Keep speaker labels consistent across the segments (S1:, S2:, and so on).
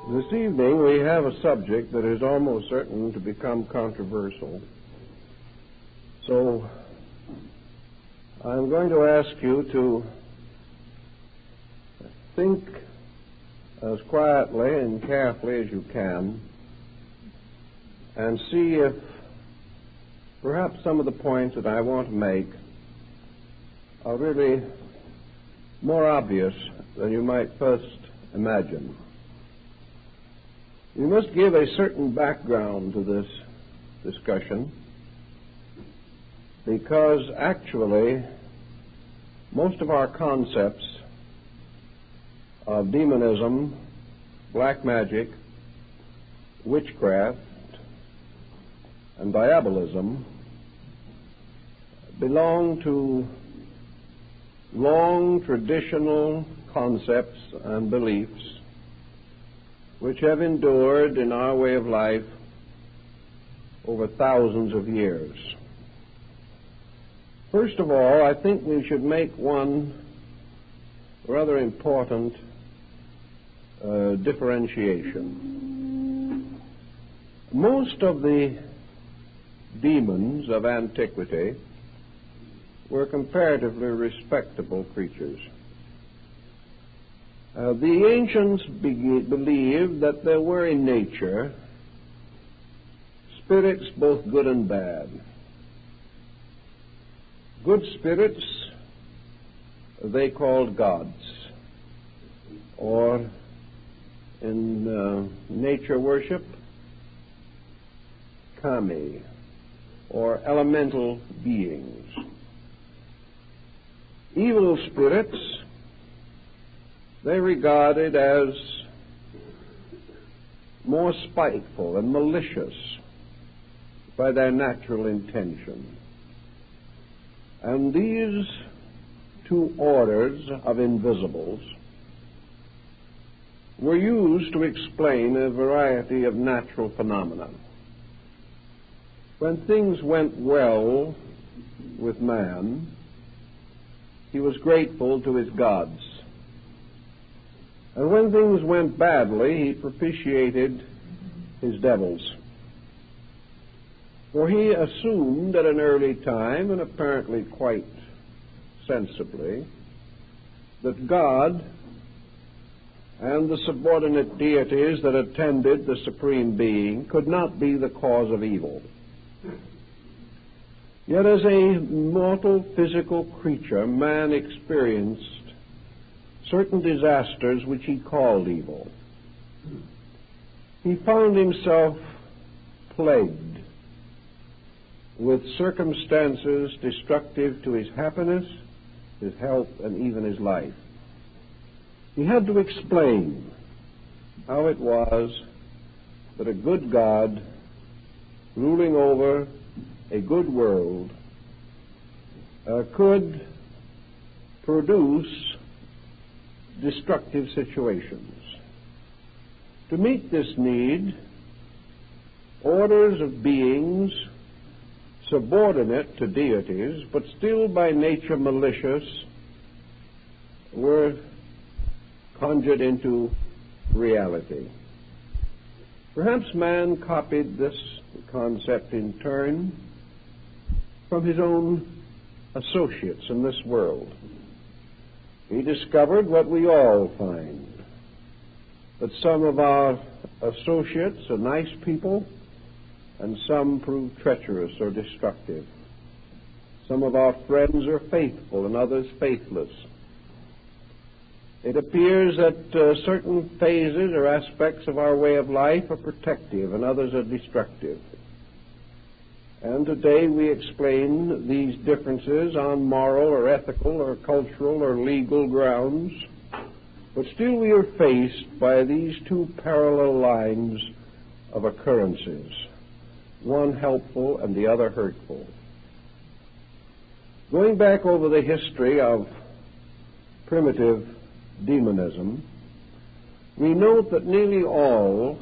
S1: This evening we have a subject that is almost certain to become controversial. So I'm going to ask you to think as quietly and carefully as you can and see if perhaps some of the points that I want to make are really more obvious than you might first imagine. You must give a certain background to this discussion because actually most of our concepts of demonism, black magic, witchcraft, and diabolism belong to long traditional concepts and beliefs which have endured in our way of life over thousands of years. First of all, I think we should make one rather important differentiation. Most of the demons of antiquity were comparatively respectable creatures. The ancients believed that there were in nature spirits both good and bad. Good spirits they called gods, or in nature worship, kami, or elemental beings. Evil spirits they regarded as more spiteful and malicious by their natural intention. And these two orders of invisibles were used to explain a variety of natural phenomena. When things went well with man, he was grateful to his gods. And when things went badly, he propitiated his devils. For he assumed at an early time, and apparently quite sensibly, that God and the subordinate deities that attended the Supreme Being could not be the cause of evil. Yet as a mortal physical creature, man experienced certain disasters which he called evil. He found himself plagued with circumstances destructive to his happiness, his health, and even his life. He had to explain how it was that a good God ruling over a good world could produce destructive situations. To meet this need, orders of beings subordinate to deities, but still by nature malicious, were conjured into reality. Perhaps man copied this concept in turn from his own associates in this world. He discovered what we all find, that some of our associates are nice people and some prove treacherous or destructive. Some of our friends are faithful and others faithless. It appears that certain phases or aspects of our way of life are protective and others are destructive. And today we explain these differences on moral or ethical or cultural or legal grounds, but still we are faced by these two parallel lines of occurrences, one helpful and the other hurtful. Going back over the history of primitive demonism, we note that nearly all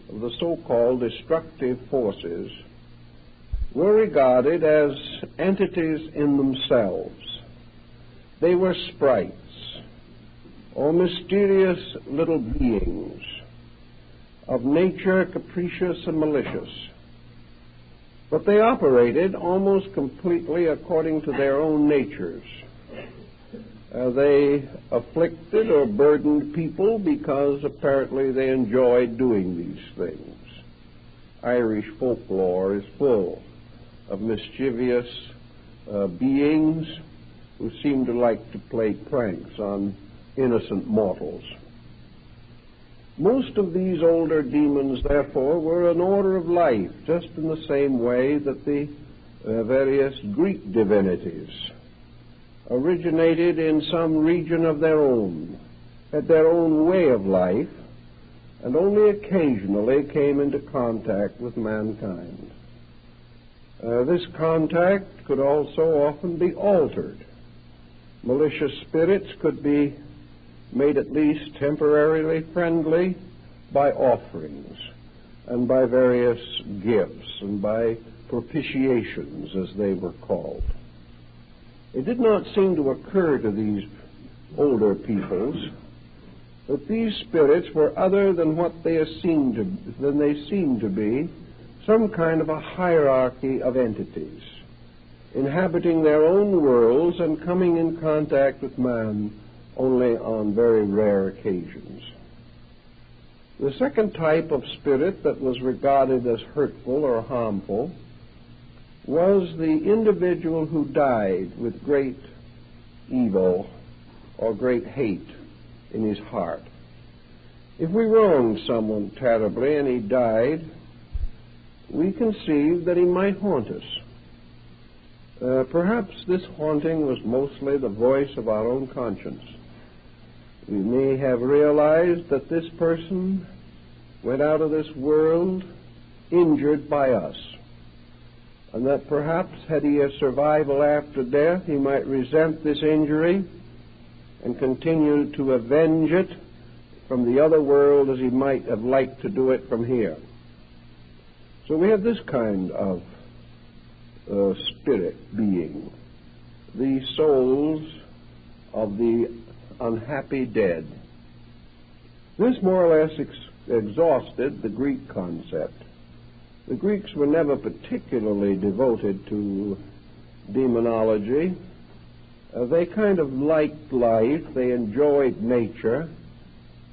S1: of the so-called destructive forces were regarded as entities in themselves. They were sprites or mysterious little beings of nature, capricious and malicious. But they operated almost completely according to their own natures. They afflicted or burdened people because apparently they enjoyed doing these things. Irish folklore is full of mischievous beings who seem to like to play pranks on innocent mortals. Most of these older demons, therefore, were an order of life, just in the same way that the various Greek divinities originated in some region of their own, had their own way of life, and only occasionally came into contact with mankind. This contact could also often be altered. Malicious spirits could be made at least temporarily friendly by offerings and by various gifts and by propitiations, as they were called. It did not seem to occur to these older peoples that these spirits were other than what they seemed to be, some kind of a hierarchy of entities, inhabiting their own worlds and coming in contact with man only on very rare occasions. The second type of spirit that was regarded as hurtful or harmful was the individual who died with great evil or great hate in his heart. If we wronged someone terribly and he died, we conceived that he might haunt us. Perhaps this haunting was mostly the voice of our own conscience. We may have realized that this person went out of this world injured by us, and that perhaps had he a survival after death, he might resent this injury and continue to avenge it from the other world as he might have liked to do it from here. So we have this kind of spirit being, the souls of the unhappy dead. This more or less exhausted the Greek concept. The Greeks were never particularly devoted to demonology. They kind of liked life. They enjoyed nature.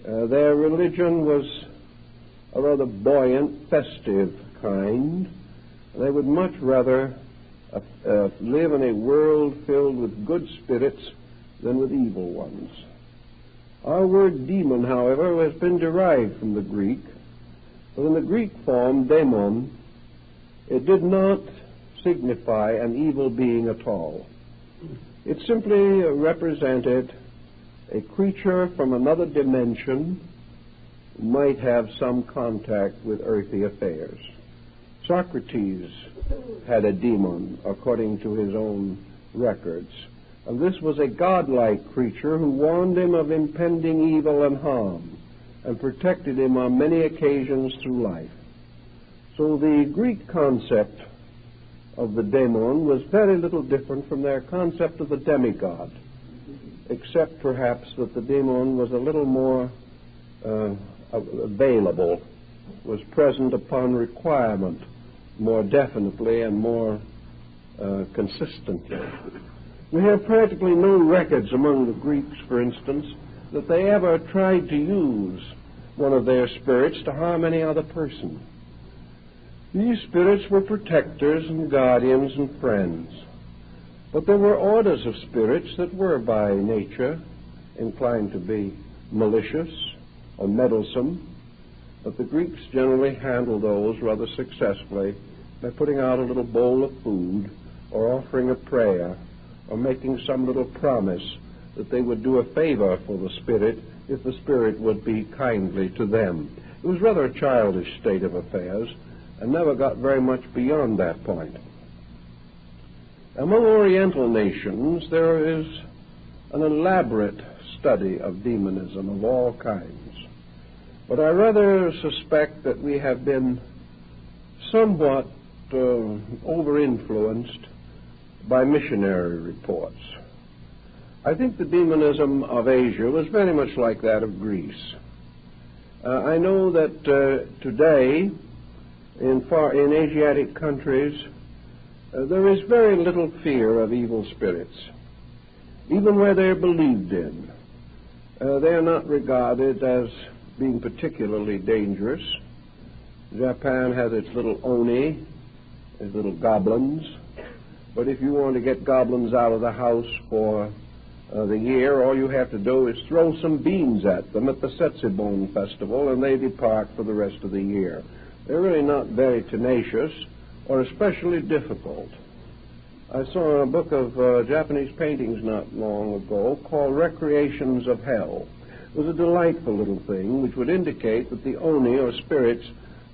S1: Their religion was a rather buoyant, festive kind. They would much rather live in a world filled with good spirits than with evil ones. Our word demon, however, has been derived from the Greek. But in the Greek form, demon, it did not signify an evil being at all. It simply represented a creature from another dimension who might have some contact with earthly affairs. Socrates had a demon, according to his own records, and this was a godlike creature who warned him of impending evil and harm and protected him on many occasions through life. So the Greek concept of the daemon was very little different from their concept of the demigod, except perhaps that the daemon was a little more available, was present upon requirement more definitely and more consistently. We have practically no records among the Greeks, for instance, that they ever tried to use one of their spirits to harm any other person. These spirits were protectors and guardians and friends. But there were orders of spirits that were by nature inclined to be malicious or meddlesome, but the Greeks generally handled those rather successfully by putting out a little bowl of food or offering a prayer or making some little promise that they would do a favor for the spirit if the spirit would be kindly to them. It was rather a childish state of affairs and never got very much beyond that point. Among Oriental nations, there is an elaborate study of demonism of all kinds. But I rather suspect that we have been somewhat over-influenced by missionary reports. I think the demonism of Asia was very much like that of Greece. I know that today in Asiatic countries there is very little fear of evil spirits. Even where they're believed in, they're not regarded as being particularly dangerous. Japan has its little oni, its little goblins, but if you want to get goblins out of the house for the year, all you have to do is throw some beans at them at the Setsubon festival, and they depart for the rest of the year. They're really not very tenacious or especially difficult. I saw a book of Japanese paintings not long ago called Recreations of Hell. It was a delightful little thing which would indicate that the oni, or spirits,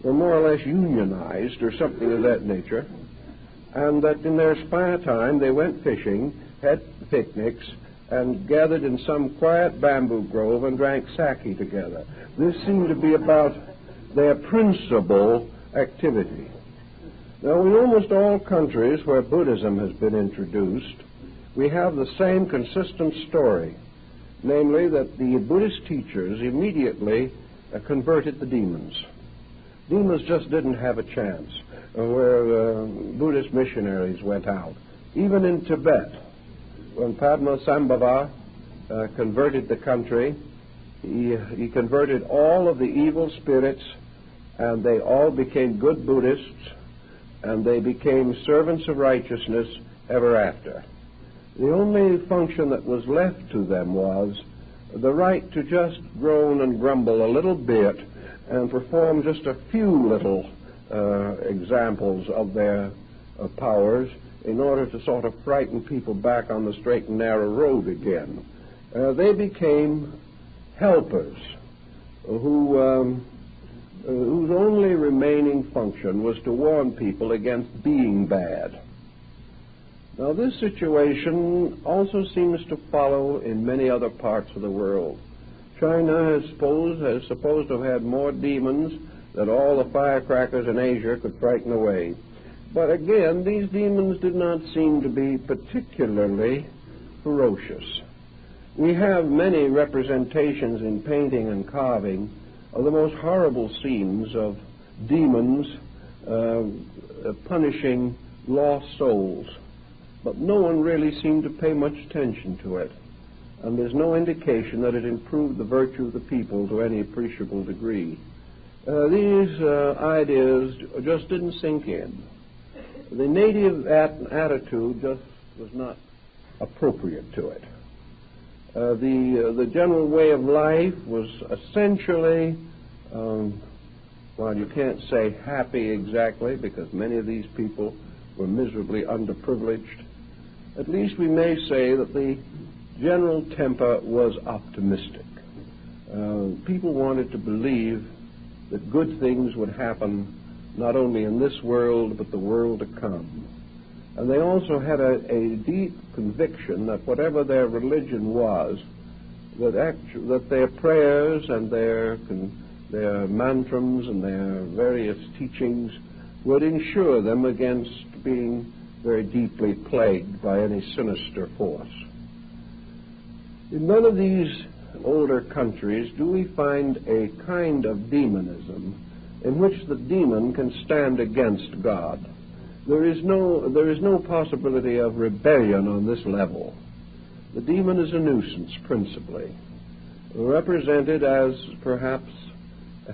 S1: were more or less unionized or something of that nature, and that in their spare time they went fishing, had picnics, and gathered in some quiet bamboo grove and drank sake together. This seemed to be about their principal activity. Now, in almost all countries where Buddhism has been introduced, we have the same consistent story, namely that the Buddhist teachers immediately converted the demons. Demons just didn't have a chance where Buddhist missionaries went out. Even in Tibet, when Padmasambhava converted the country, he converted all of the evil spirits, and they all became good Buddhists, and they became servants of righteousness ever after. The only function that was left to them was the right to just groan and grumble a little bit and perform just a few little examples of their powers in order to sort of frighten people back on the straight and narrow road again. They became helpers whose only remaining function was to warn people against being bad. Now, this situation also seems to follow in many other parts of the world. China is supposed to have had more demons than all the firecrackers in Asia could frighten away. But again, these demons did not seem to be particularly ferocious. We have many representations in painting and carving of the most horrible scenes of demons punishing lost souls. But no one really seemed to pay much attention to it. And there's no indication that it improved the virtue of the people to any appreciable degree. These ideas just didn't sink in. The native attitude just was not appropriate to it. The general way of life was essentially, well, you can't say happy exactly, because many of these people were miserably underprivileged. At least we may say that the general temper was optimistic. People wanted to believe that good things would happen not only in this world but the world to come. And they also had a deep conviction that whatever their religion was, that their prayers and their mantrams and their various teachings would ensure them against being very deeply plagued by any sinister force. In none of these older countries do we find a kind of demonism in which the demon can stand against God. There is no possibility of rebellion on this level. The demon is a nuisance, principally, represented as perhaps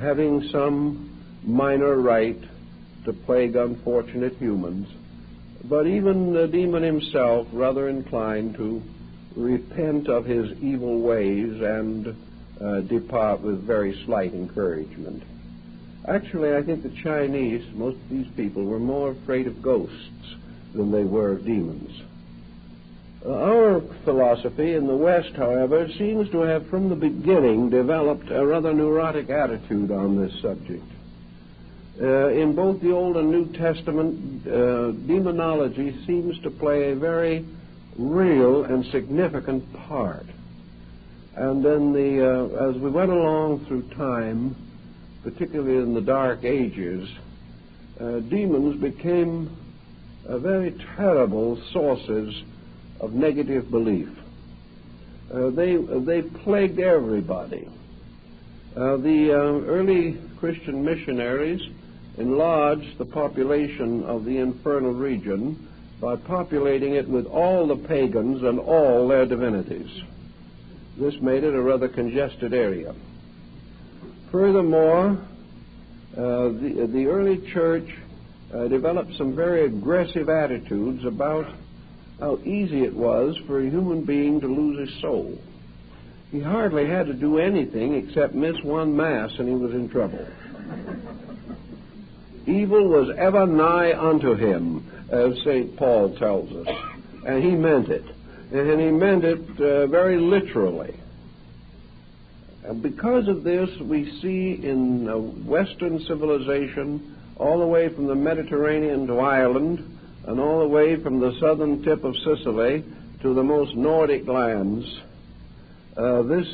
S1: having some minor right to plague unfortunate humans, but even the demon himself rather inclined to repent of his evil ways and depart with very slight encouragement. Actually, I think the Chinese, most of these people, were more afraid of ghosts than they were of demons. Our philosophy in the West, however, seems to have from the beginning developed a rather neurotic attitude on this subject. In both the Old and New Testament, demonology seems to play a very real and significant part. And then as we went along through time, particularly in the Dark Ages, demons became very terrible sources of negative belief. They plagued everybody. The early Christian missionaries enlarged the population of the infernal region by populating it with all the pagans and all their divinities. This made it a rather congested area. Furthermore, the early church developed some very aggressive attitudes about how easy it was for a human being to lose his soul. He hardly had to do anything except miss one Mass and he was in trouble. Evil was ever nigh unto him, as St. Paul tells us, and he meant it. And he meant it very literally. And because of this, we see in Western civilization, all the way from the Mediterranean to Ireland, and all the way from the southern tip of Sicily to the most Nordic lands, this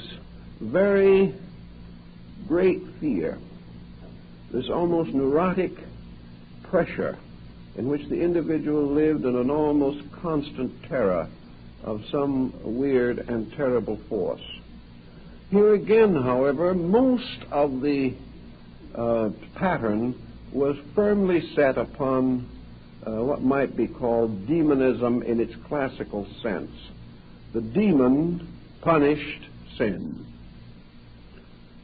S1: very great fear, this almost neurotic pressure in which the individual lived in an almost constant terror of some weird and terrible force. Here again, however, most of the pattern was firmly set upon what might be called demonism in its classical sense. The demon punished sin.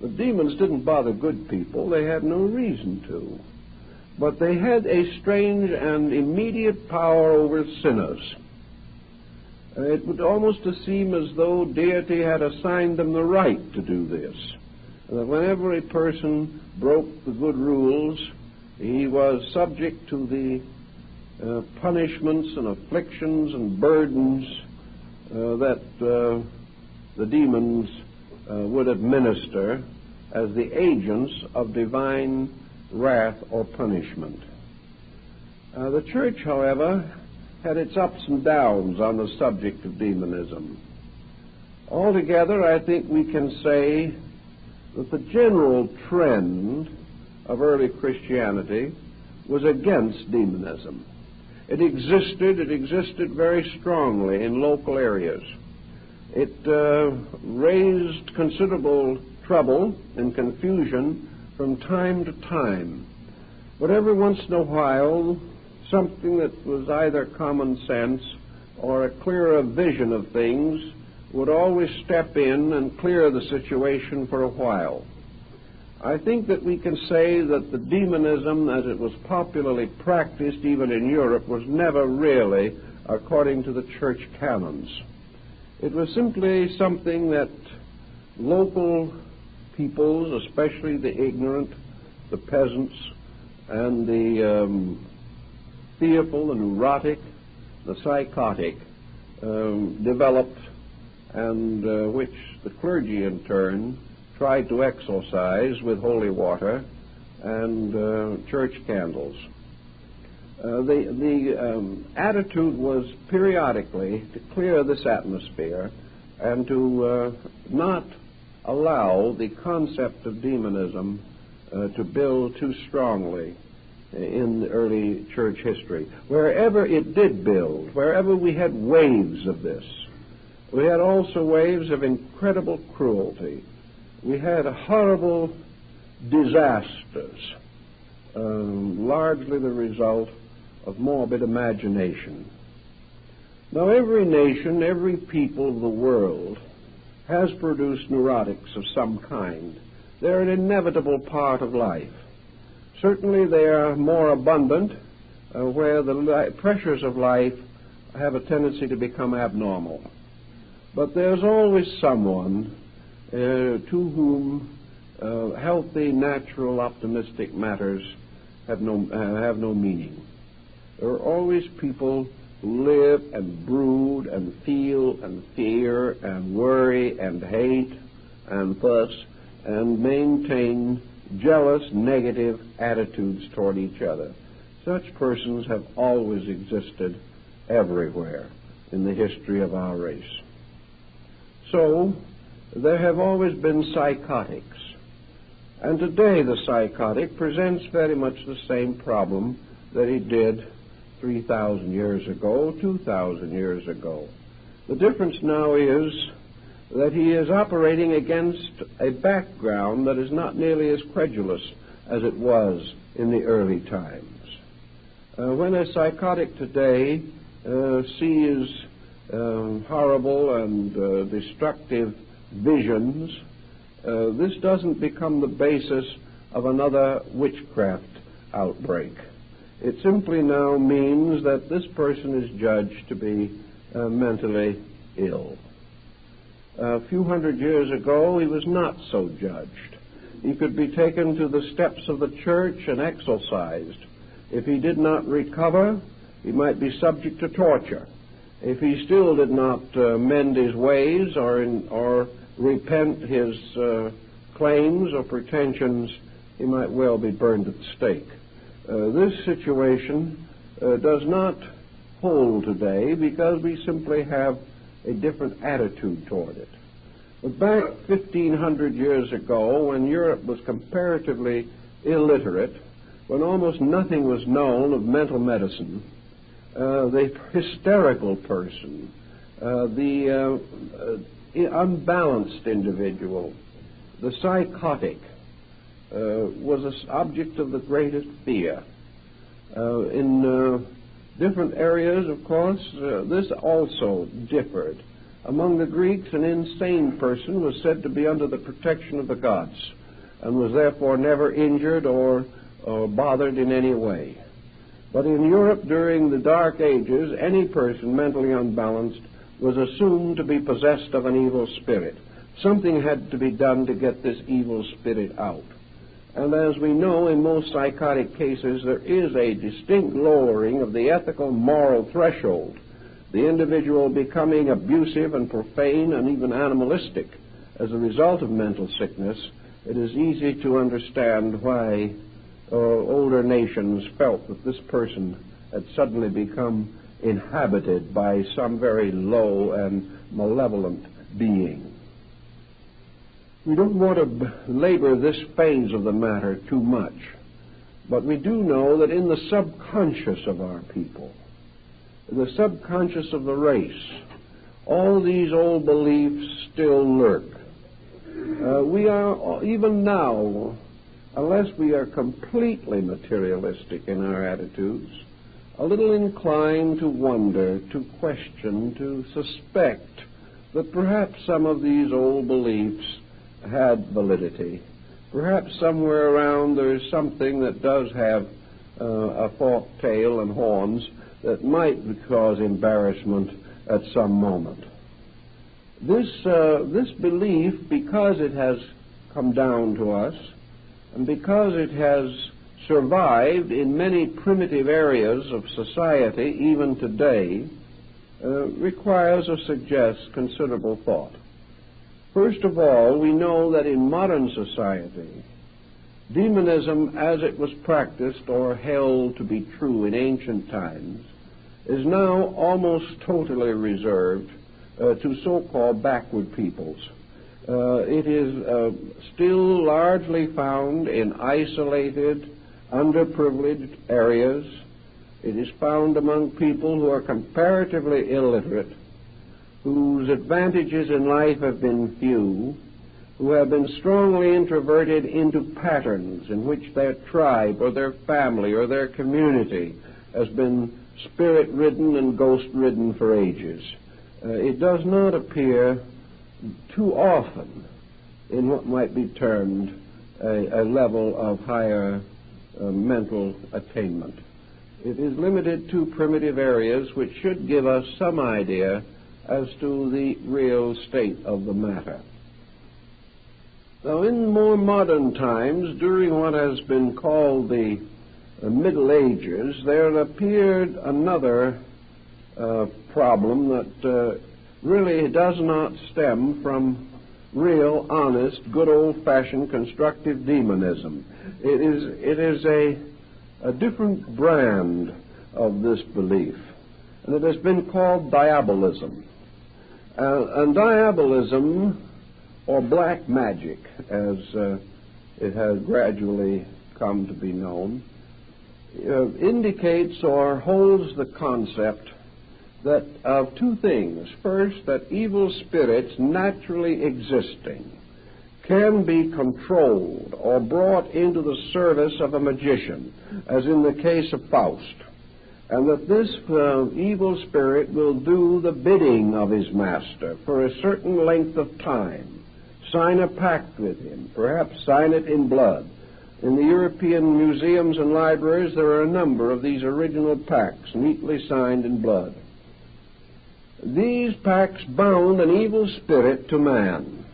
S1: The demons didn't bother good people. They had no reason to. But they had a strange and immediate power over sinners. It would almost seem as though deity had assigned them the right to do this. That whenever a person broke the good rules, he was subject to the punishments and afflictions and burdens that the demons would administer as the agents of divine wrath or punishment. The church, however, had its ups and downs on the subject of demonism. Altogether, I think we can say that the general trend of early Christianity was against demonism. It existed very strongly in local areas. It raised considerable trouble and confusion from time to time. But every once in a while, something that was either common sense or a clearer vision of things would always step in and clear the situation for a while. I think that we can say that the demonism, as it was popularly practiced even in Europe, was never really according to the church canons. It was simply something that local peoples, especially the ignorant, the peasants, and the fearful, the neurotic, the psychotic, developed, and which the clergy in turn tried to exorcise with holy water and church candles. The attitude was periodically to clear this atmosphere and to not allow the concept of demonism to build too strongly in the early church history. Wherever it did build, wherever we had waves of this, we had also waves of incredible cruelty. We had horrible disasters, largely the result of morbid imagination. Now, every nation, every people of the world has produced neurotics of some kind. They're an inevitable part of life. Certainly they are more abundant where the pressures of life have a tendency to become abnormal. But there's always someone to whom healthy, natural, optimistic matters have no meaning. There are always people who live and brood and feel and fear and worry and hate and fuss and maintain jealous, negative attitudes toward each other. Such persons have always existed everywhere in the history of our race. So, there have always been psychotics. And today the psychotic presents very much the same problem that he did 3,000 years ago, 2,000 years ago. The difference now is that he is operating against a background that is not nearly as credulous as it was in the early times. When a psychotic today sees horrible and destructive visions, this doesn't become the basis of another witchcraft outbreak. It simply now means that this person is judged to be mentally ill. A few hundred years ago, he was not so judged. He could be taken to the steps of the church and exorcised. If he did not recover, he might be subject to torture. If he still did not mend his ways or repent his claims or pretensions, he might well be burned at the stake. This situation does not hold today because we simply have a different attitude toward it. But back 1,500 years ago, when Europe was comparatively illiterate, when almost nothing was known of mental medicine, the hysterical person, the unbalanced individual, the psychotic, was an object of the greatest fear. In different areas, of course, this also differed. Among the Greeks, an insane person was said to be under the protection of the gods and was therefore never injured or bothered in any way. But in Europe during the Dark Ages, any person mentally unbalanced was assumed to be possessed of an evil spirit. Something had to be done to get this evil spirit out. And as we know, in most psychotic cases, there is a distinct lowering of the ethical moral threshold, the individual becoming abusive and profane and even animalistic as a result of mental sickness. It is easy to understand why older nations felt that this person had suddenly become inhabited by some very low and malevolent being. We don't want to labor this phase of the matter too much, but we do know that in the subconscious of our people, the subconscious of the race, all these old beliefs still lurk. We are, even now, unless we are completely materialistic in our attitudes, a little inclined to wonder, to question, to suspect that perhaps some of these old beliefs had validity. Perhaps somewhere around there is something that does have a forked tail and horns that might cause embarrassment at some moment. This belief, because it has come down to us, and because it has survived in many primitive areas of society, even today, requires or suggests considerable thought. First of all, we know that in modern society, demonism as it was practiced or held to be true in ancient times is now almost totally reserved to so-called backward peoples. It is still largely found in isolated, underprivileged areas. It is found among people who are comparatively illiterate, whose advantages in life have been few, who have been strongly introverted into patterns in which their tribe or their family or their community has been spirit-ridden and ghost-ridden for ages. It does not appear too often in what might be termed a level of higher mental attainment. It is limited to primitive areas which should give us some idea as to the real state of the matter. Now, in more modern times, during what has been called the Middle Ages, there appeared another problem that really does not stem from real, honest, good old-fashioned constructive demonism. It is a different brand of this belief, and it has been called diabolism. And diabolism, or black magic, as it has gradually come to be known, indicates or holds the concept that of two things. First, that evil spirits naturally existing can be controlled or brought into the service of a magician, as in the case of Faust, and that this evil spirit will do the bidding of his master for a certain length of time, sign a pact with him, perhaps sign it in blood. In the European museums and libraries there are a number of these original pacts neatly signed in blood. These pacts bound an evil spirit to man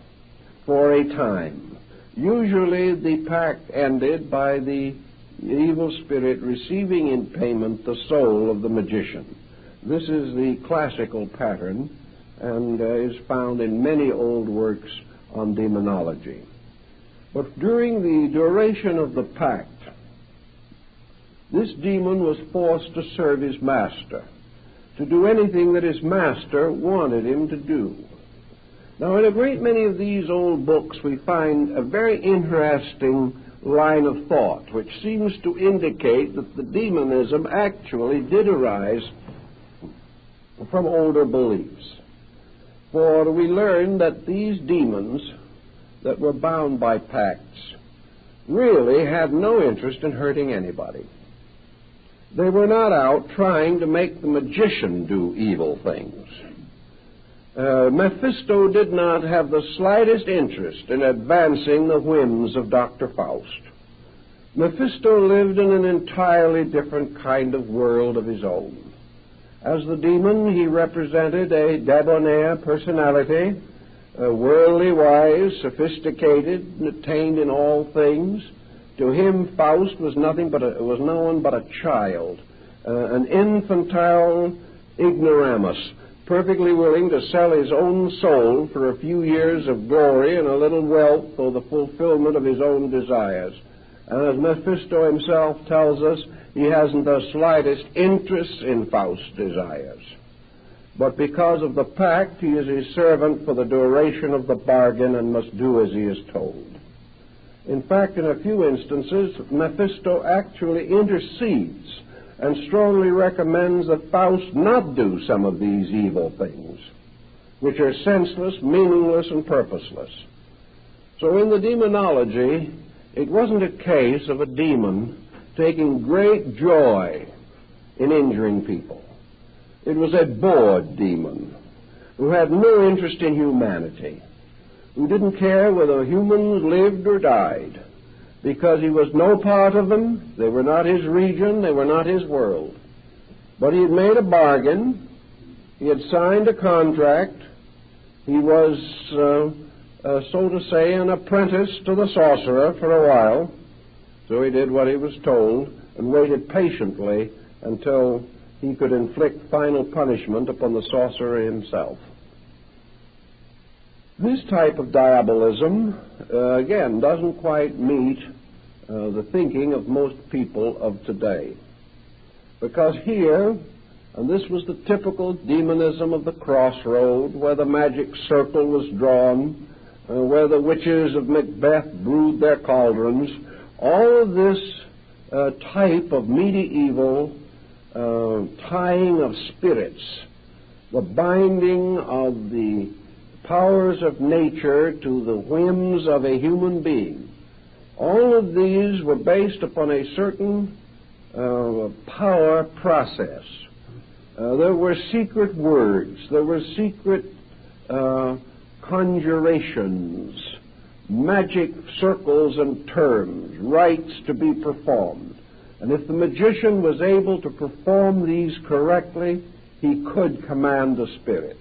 S1: for a time. Usually the pact ended by the evil spirit receiving in payment the soul of the magician. This is the classical pattern and is found in many old works on demonology. But during the duration of the pact, this demon was forced to serve his master, to do anything that his master wanted him to do. Now, in a great many of these old books, we find a very interesting line of thought, which seems to indicate that the demonism actually did arise from older beliefs. For we learn that these demons that were bound by pacts really had no interest in hurting anybody. They were not out trying to make the magician do evil things. Mephisto did not have the slightest interest in advancing the whims of Dr. Faust. Mephisto lived in an entirely different kind of world of his own. As the demon, he represented a debonair personality, worldly wise, sophisticated, and attained in all things. To him, Faust was no one but a child, an infantile ignoramus, perfectly willing to sell his own soul for a few years of glory and a little wealth or the fulfillment of his own desires. And as Mephisto himself tells us, he hasn't the slightest interest in Faust's desires. But because of the pact, he is his servant for the duration of the bargain and must do as he is told. In fact, in a few instances, Mephisto actually intercedes and strongly recommends that Faust not do some of these evil things, which are senseless, meaningless, and purposeless. So in the demonology, it wasn't a case of a demon taking great joy in injuring people. It was a bored demon who had no interest in humanity, who didn't care whether humans lived or died, because he was no part of them. They were not his region, they were not his world. But he had made a bargain, he had signed a contract, he was, so to say, an apprentice to the sorcerer for a while, so he did what he was told and waited patiently until he could inflict final punishment upon the sorcerer himself. This type of diabolism, again, doesn't quite meet the thinking of most people of today. Because here, and this was the typical demonism of the crossroad, where the magic circle was drawn, where the witches of Macbeth brewed their cauldrons, all of this type of medieval tying of spirits, the binding of the powers of nature to the whims of a human being. All of these were based upon a certain power process. There were secret words, there were secret conjurations, magic circles and terms, rites to be performed. And if the magician was able to perform these correctly, he could command the spirit.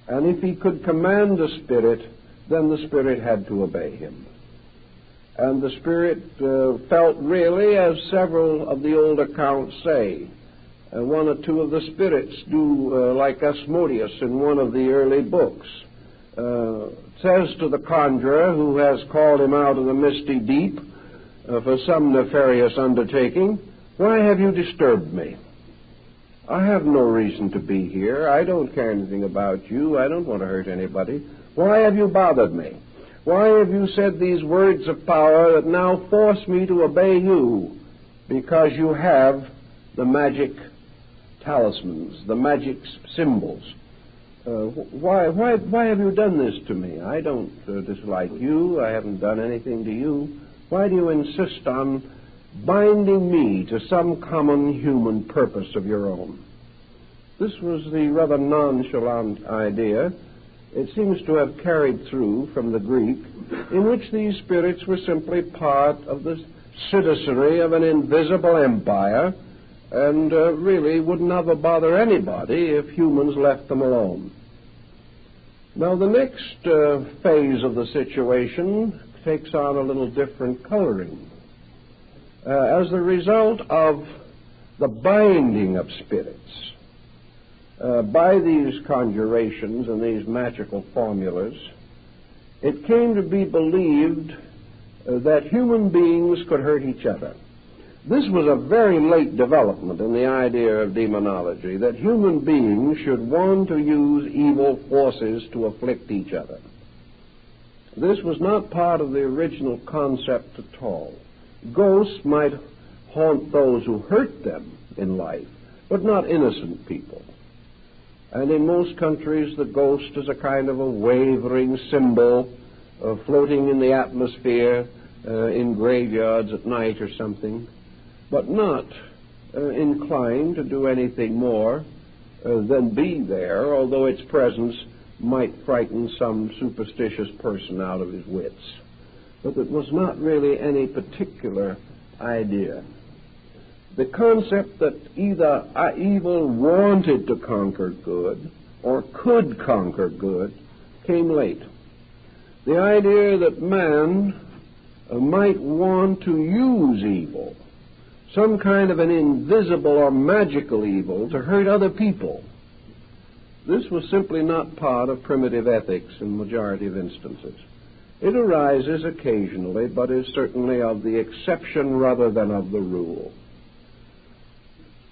S1: And if he could command the spirit, then the spirit had to obey him. And the spirit felt really, as several of the old accounts say. One or two of the spirits do, like Asmodeus in one of the early books, says to the conjurer who has called him out of the misty deep for some nefarious undertaking, "Why have you disturbed me? I have no reason to be here. I don't care anything about you. I don't want to hurt anybody. Why have you bothered me? Why have you said these words of power that now force me to obey you? Because you have the magic talismans, the magic symbols. Why have you done this to me? I don't dislike you. I haven't done anything to you. Why do you insist on binding me to some common human purpose of your own? This was the rather nonchalant idea. It seems to have carried through from the Greek, in which these spirits were simply part of the citizenry of an invisible empire and really would never bother anybody if humans left them alone. Now, the next phase of the situation takes on a little different coloring. As a result of the binding of spirits by these conjurations and these magical formulas, it came to be believed that human beings could hurt each other. This was a very late development in the idea of demonology, that human beings should want to use evil forces to afflict each other. This was not part of the original concept at all. Ghosts might haunt those who hurt them in life, but not innocent people. And in most countries, the ghost is a kind of a wavering symbol floating in the atmosphere in graveyards at night or something, but not inclined to do anything more than be there, although its presence might frighten some superstitious person out of his wits. But it was not really any particular idea. The concept that either evil wanted to conquer good or could conquer good came late. The idea that man might want to use evil, some kind of an invisible or magical evil, to hurt other people, this was simply not part of primitive ethics in the majority of instances. It arises occasionally, but is certainly of the exception rather than of the rule.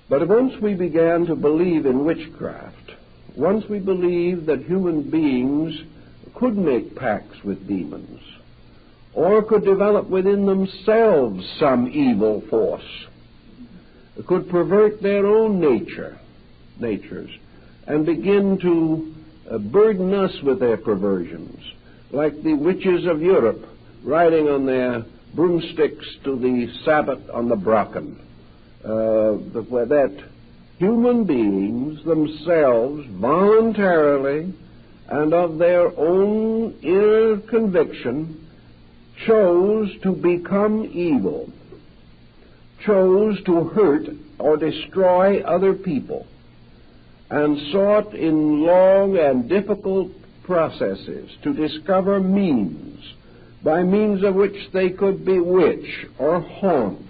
S1: But once we began to believe in witchcraft, once we believed that human beings could make pacts with demons, or could develop within themselves some evil force, could pervert their own natures, and begin to burden us with their perversions, like the witches of Europe riding on their broomsticks to the Sabbath on the Brocken, that human beings themselves voluntarily and of their own inner conviction chose to become evil, chose to hurt or destroy other people, and sought in long and difficult processes to discover means by means of which they could bewitch or haunt,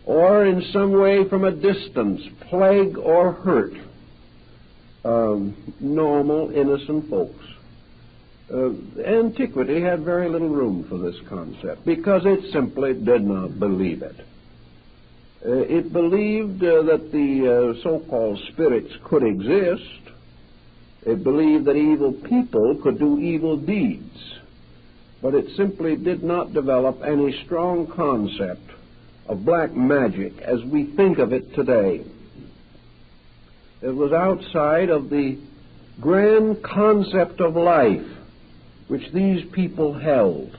S1: or in some way from a distance plague or hurt normal, innocent folks. Antiquity had very little room for this concept because it simply did not believe it. It believed that the so-called spirits could exist. It believed that evil people could do evil deeds. But it simply did not develop any strong concept of black magic as we think of it today. It was outside of the grand concept of life which these people held.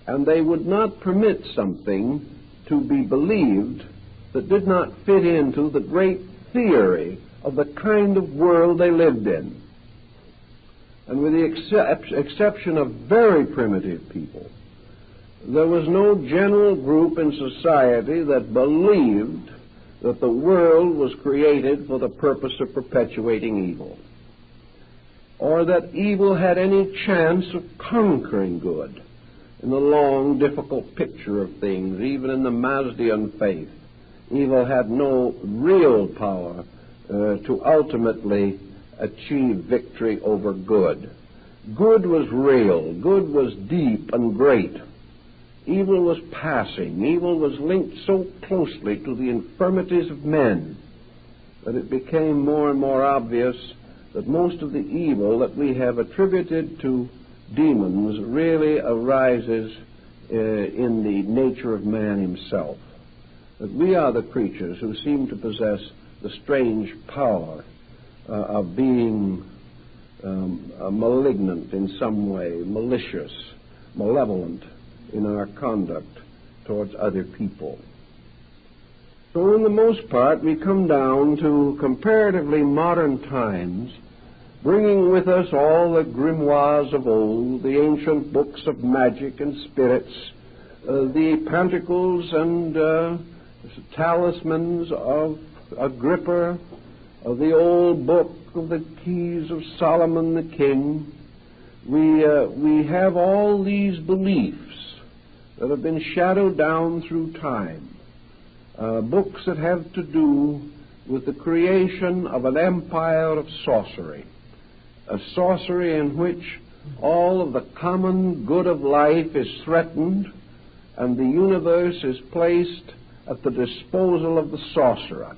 S1: And they would not permit something to be believed that did not fit into the great theory of the kind of world they lived in. And with the exception of very primitive people, there was no general group in society that believed that the world was created for the purpose of perpetuating evil, or that evil had any chance of conquering good. In the long, difficult picture of things, even in the Mazdian faith, evil had no real power to ultimately achieve victory over good. Good was real. Good was deep and great. Evil was passing. Evil was linked so closely to the infirmities of men that it became more and more obvious that most of the evil that we have attributed to demons really arises in the nature of man himself. That we are the creatures who seem to possess the strange power of being malignant in some way, malicious, malevolent in our conduct towards other people. So in the most part, we come down to comparatively modern times, bringing with us all the grimoires of old, the ancient books of magic and spirits, the pentacles and talismans of Agrippa, of the old book of the keys of Solomon the king. We have all these beliefs that have been shadowed down through time, books that have to do with the creation of an empire of sorcery, a sorcery in which all of the common good of life is threatened and the universe is placed at the disposal of the sorcerer.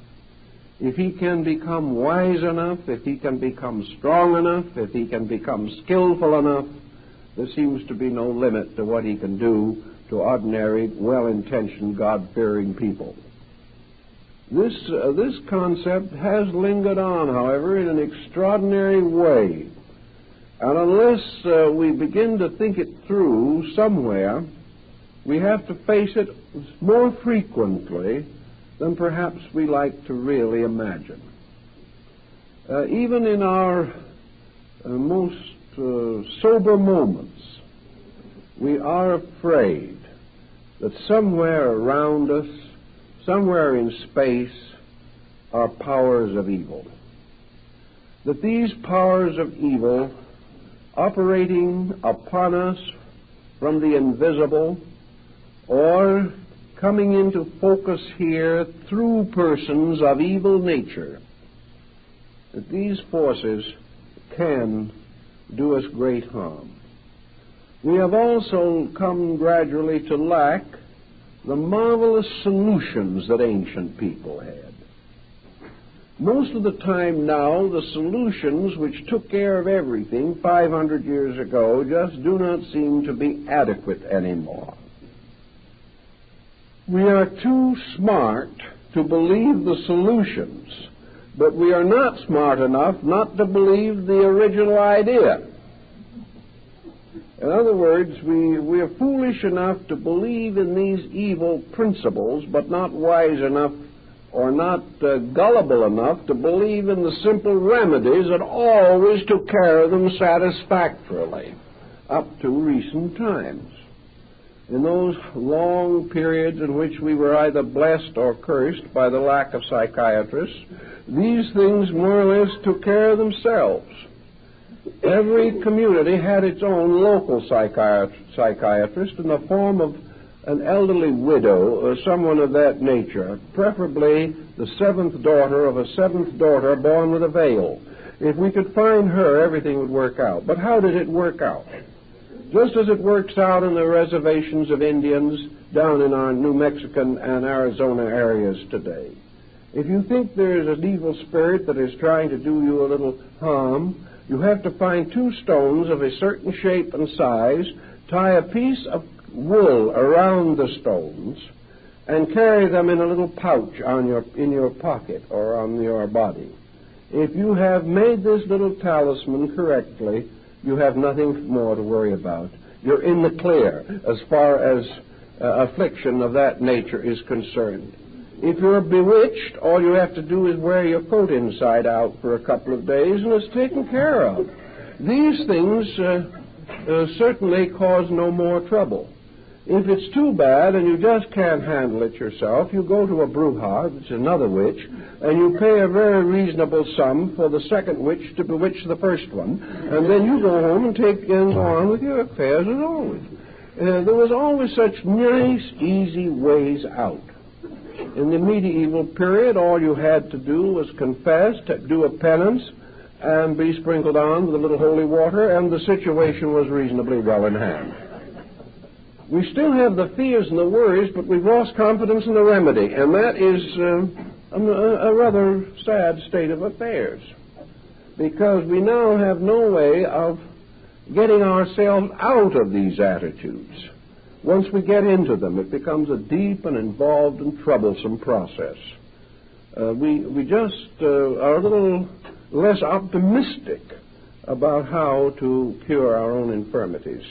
S1: If he can become wise enough, if he can become strong enough, if he can become skillful enough, there seems to be no limit to what he can do to ordinary, well-intentioned, God-fearing people. This concept has lingered on, however, in an extraordinary way. And unless we begin to think it through somewhere, we have to face it more frequently than perhaps we like to really imagine. Even in our most sober moments, we are afraid that somewhere around us, somewhere in space, are powers of evil. That these powers of evil, operating upon us from the invisible, or coming into focus here through persons of evil nature, that these forces can do us great harm. We have also come gradually to lack the marvelous solutions that ancient people had. Most of the time now, the solutions which took care of everything 500 years ago just do not seem to be adequate anymore. We are too smart to believe the solutions, but we are not smart enough not to believe the original idea. In other words, we are foolish enough to believe in these evil principles, but not wise enough or not gullible enough to believe in the simple remedies that always took care of them satisfactorily up to recent times. In those long periods in which we were either blessed or cursed by the lack of psychiatrists, these things more or less took care of themselves. Every community had its own local psychiatrist in the form of an elderly widow or someone of that nature, preferably the seventh daughter of a seventh daughter born with a veil. If we could find her, everything would work out. But how did it work out? Just as it works out in the reservations of Indians down in our New Mexican and Arizona areas today. If you think there is an evil spirit that is trying to do you a little harm, you have to find two stones of a certain shape and size, tie a piece of wool around the stones, and carry them in a little pouch in your pocket or on your body. If you have made this little talisman correctly, you have nothing more to worry about. You're in the clear as far as affliction of that nature is concerned. If you're bewitched, all you have to do is wear your coat inside out for a couple of days and it's taken care of. These things certainly cause no more trouble. If it's too bad and you just can't handle it yourself, you go to a bruja, which is another witch, and you pay a very reasonable sum for the second witch to bewitch the first one, and then you go home and go on with your affairs as always. There was always such nice, easy ways out. In the medieval period, all you had to do was confess, do a penance, and be sprinkled on with a little holy water, and the situation was reasonably well in hand. We still have the fears and the worries, but we've lost confidence in the remedy, and that is a rather sad state of affairs, because we now have no way of getting ourselves out of these attitudes. Once we get into them, it becomes a deep and involved and troublesome process. we just are a little less optimistic about how to cure our own infirmities.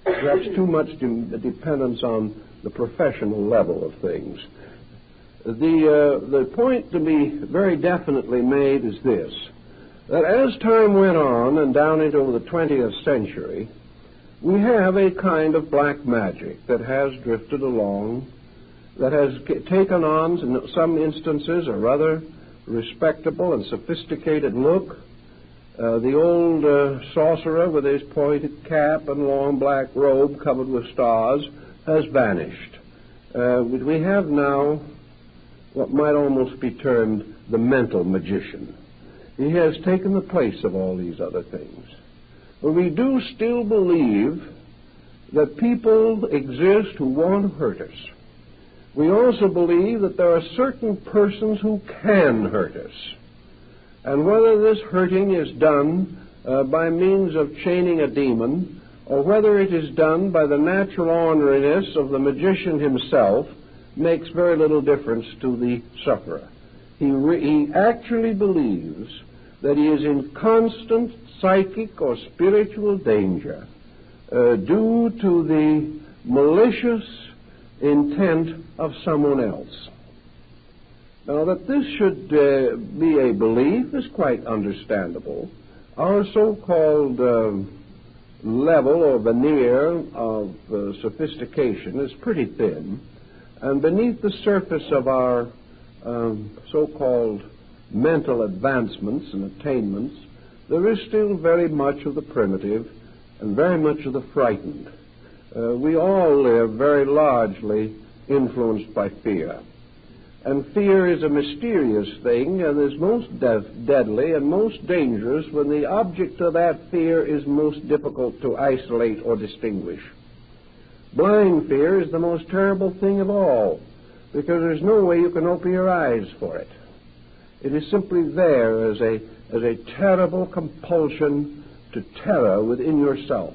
S1: Perhaps too much dependence on the professional level of things. The point to be very definitely made is this, that as time went on and down into the 20th century, we have a kind of black magic that has drifted along, that has taken on, in some instances, a rather respectable and sophisticated look. The old sorcerer with his pointed cap and long black robe covered with stars has vanished. We have now what might almost be termed the mental magician. He has taken the place of all these other things. But we do still believe that people exist who want to hurt us. We also believe that there are certain persons who can hurt us. And whether this hurting is done by means of chaining a demon, or whether it is done by the natural orneriness of the magician himself, makes very little difference to the sufferer. He actually believes that he is in constant psychic or spiritual danger due to the malicious intent of someone else. Now, that this should be a belief is quite understandable. Our so-called level or veneer of sophistication is pretty thin, and beneath the surface of our so-called mental advancements and attainments, there is still very much of the primitive and very much of the frightened. We all live very largely influenced by fear. And fear is a mysterious thing and is most deadly and most dangerous when the object of that fear is most difficult to isolate or distinguish. Blind fear is the most terrible thing of all, because there's no way you can open your eyes for it. It is simply there as a terrible compulsion to terror within yourself.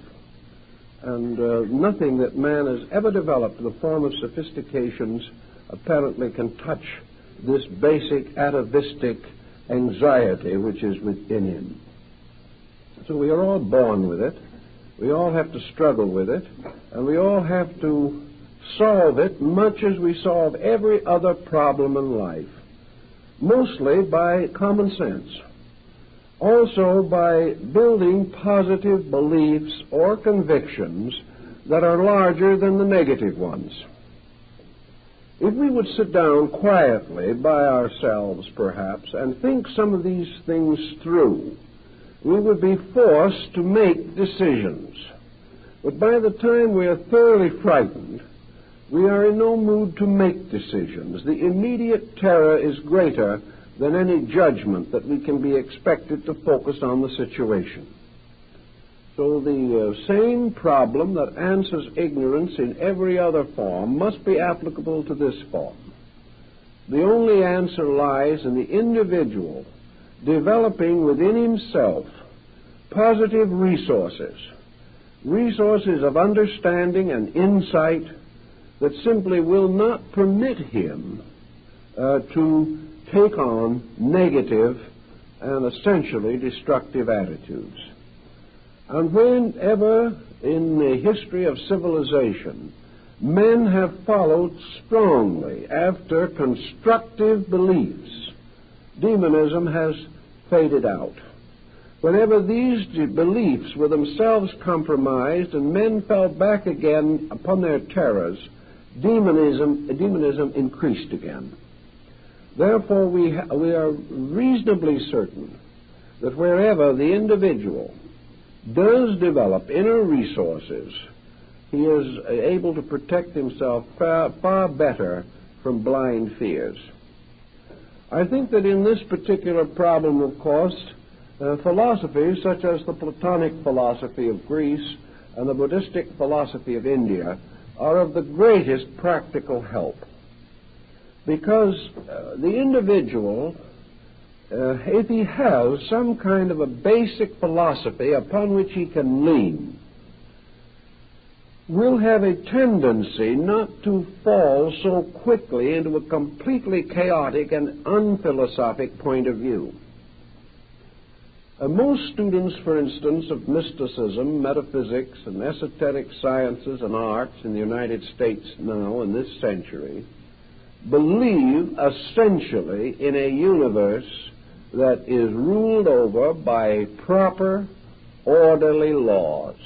S1: And nothing that man has ever developed in the form of sophistications apparently can touch this basic atavistic anxiety which is within him. So we are all born with it. We all have to struggle with it, and we all have to solve it much as we solve every other problem in life, mostly by common sense, also by building positive beliefs or convictions that are larger than the negative ones. If we would sit down quietly by ourselves, perhaps, and think some of these things through, we would be forced to make decisions. But by the time we are thoroughly frightened, we are in no mood to make decisions. The immediate terror is greater than any judgment that we can be expected to focus on the situation. So the same problem that answers ignorance in every other form must be applicable to this form. The only answer lies in the individual developing within himself positive resources of understanding and insight that simply will not permit him to take on negative and essentially destructive attitudes. And whenever in the history of civilization men have followed strongly after constructive beliefs, demonism has faded out. Whenever these beliefs were themselves compromised and men fell back again upon their terrors, demonism increased again. Therefore, we are reasonably certain that wherever the individual does develop inner resources, he is able to protect himself far better from blind fears. I think that in this particular problem, of course, philosophies such as the Platonic philosophy of Greece and the Buddhistic philosophy of India are of the greatest practical help, because the individual, if he has some kind of a basic philosophy upon which he can lean, will have a tendency not to fall so quickly into a completely chaotic and unphilosophic point of view. Most students, for instance, of mysticism, metaphysics, and esoteric sciences and arts in the United States now in this century believe essentially in a universe that is ruled over by proper, orderly laws.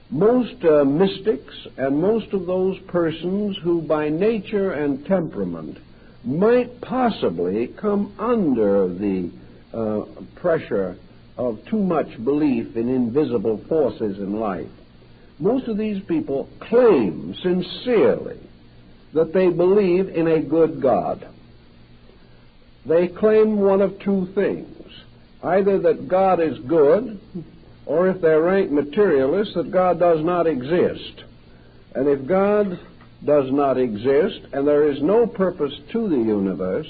S1: Most mystics and most of those persons who by nature and temperament might possibly come under the pressure of too much belief in invisible forces in life, most of these people claim sincerely that they believe in a good God. They claim one of two things: either that God is good, or if they're rank materialists, that God does not exist. And if God does not exist, and there is no purpose to the universe,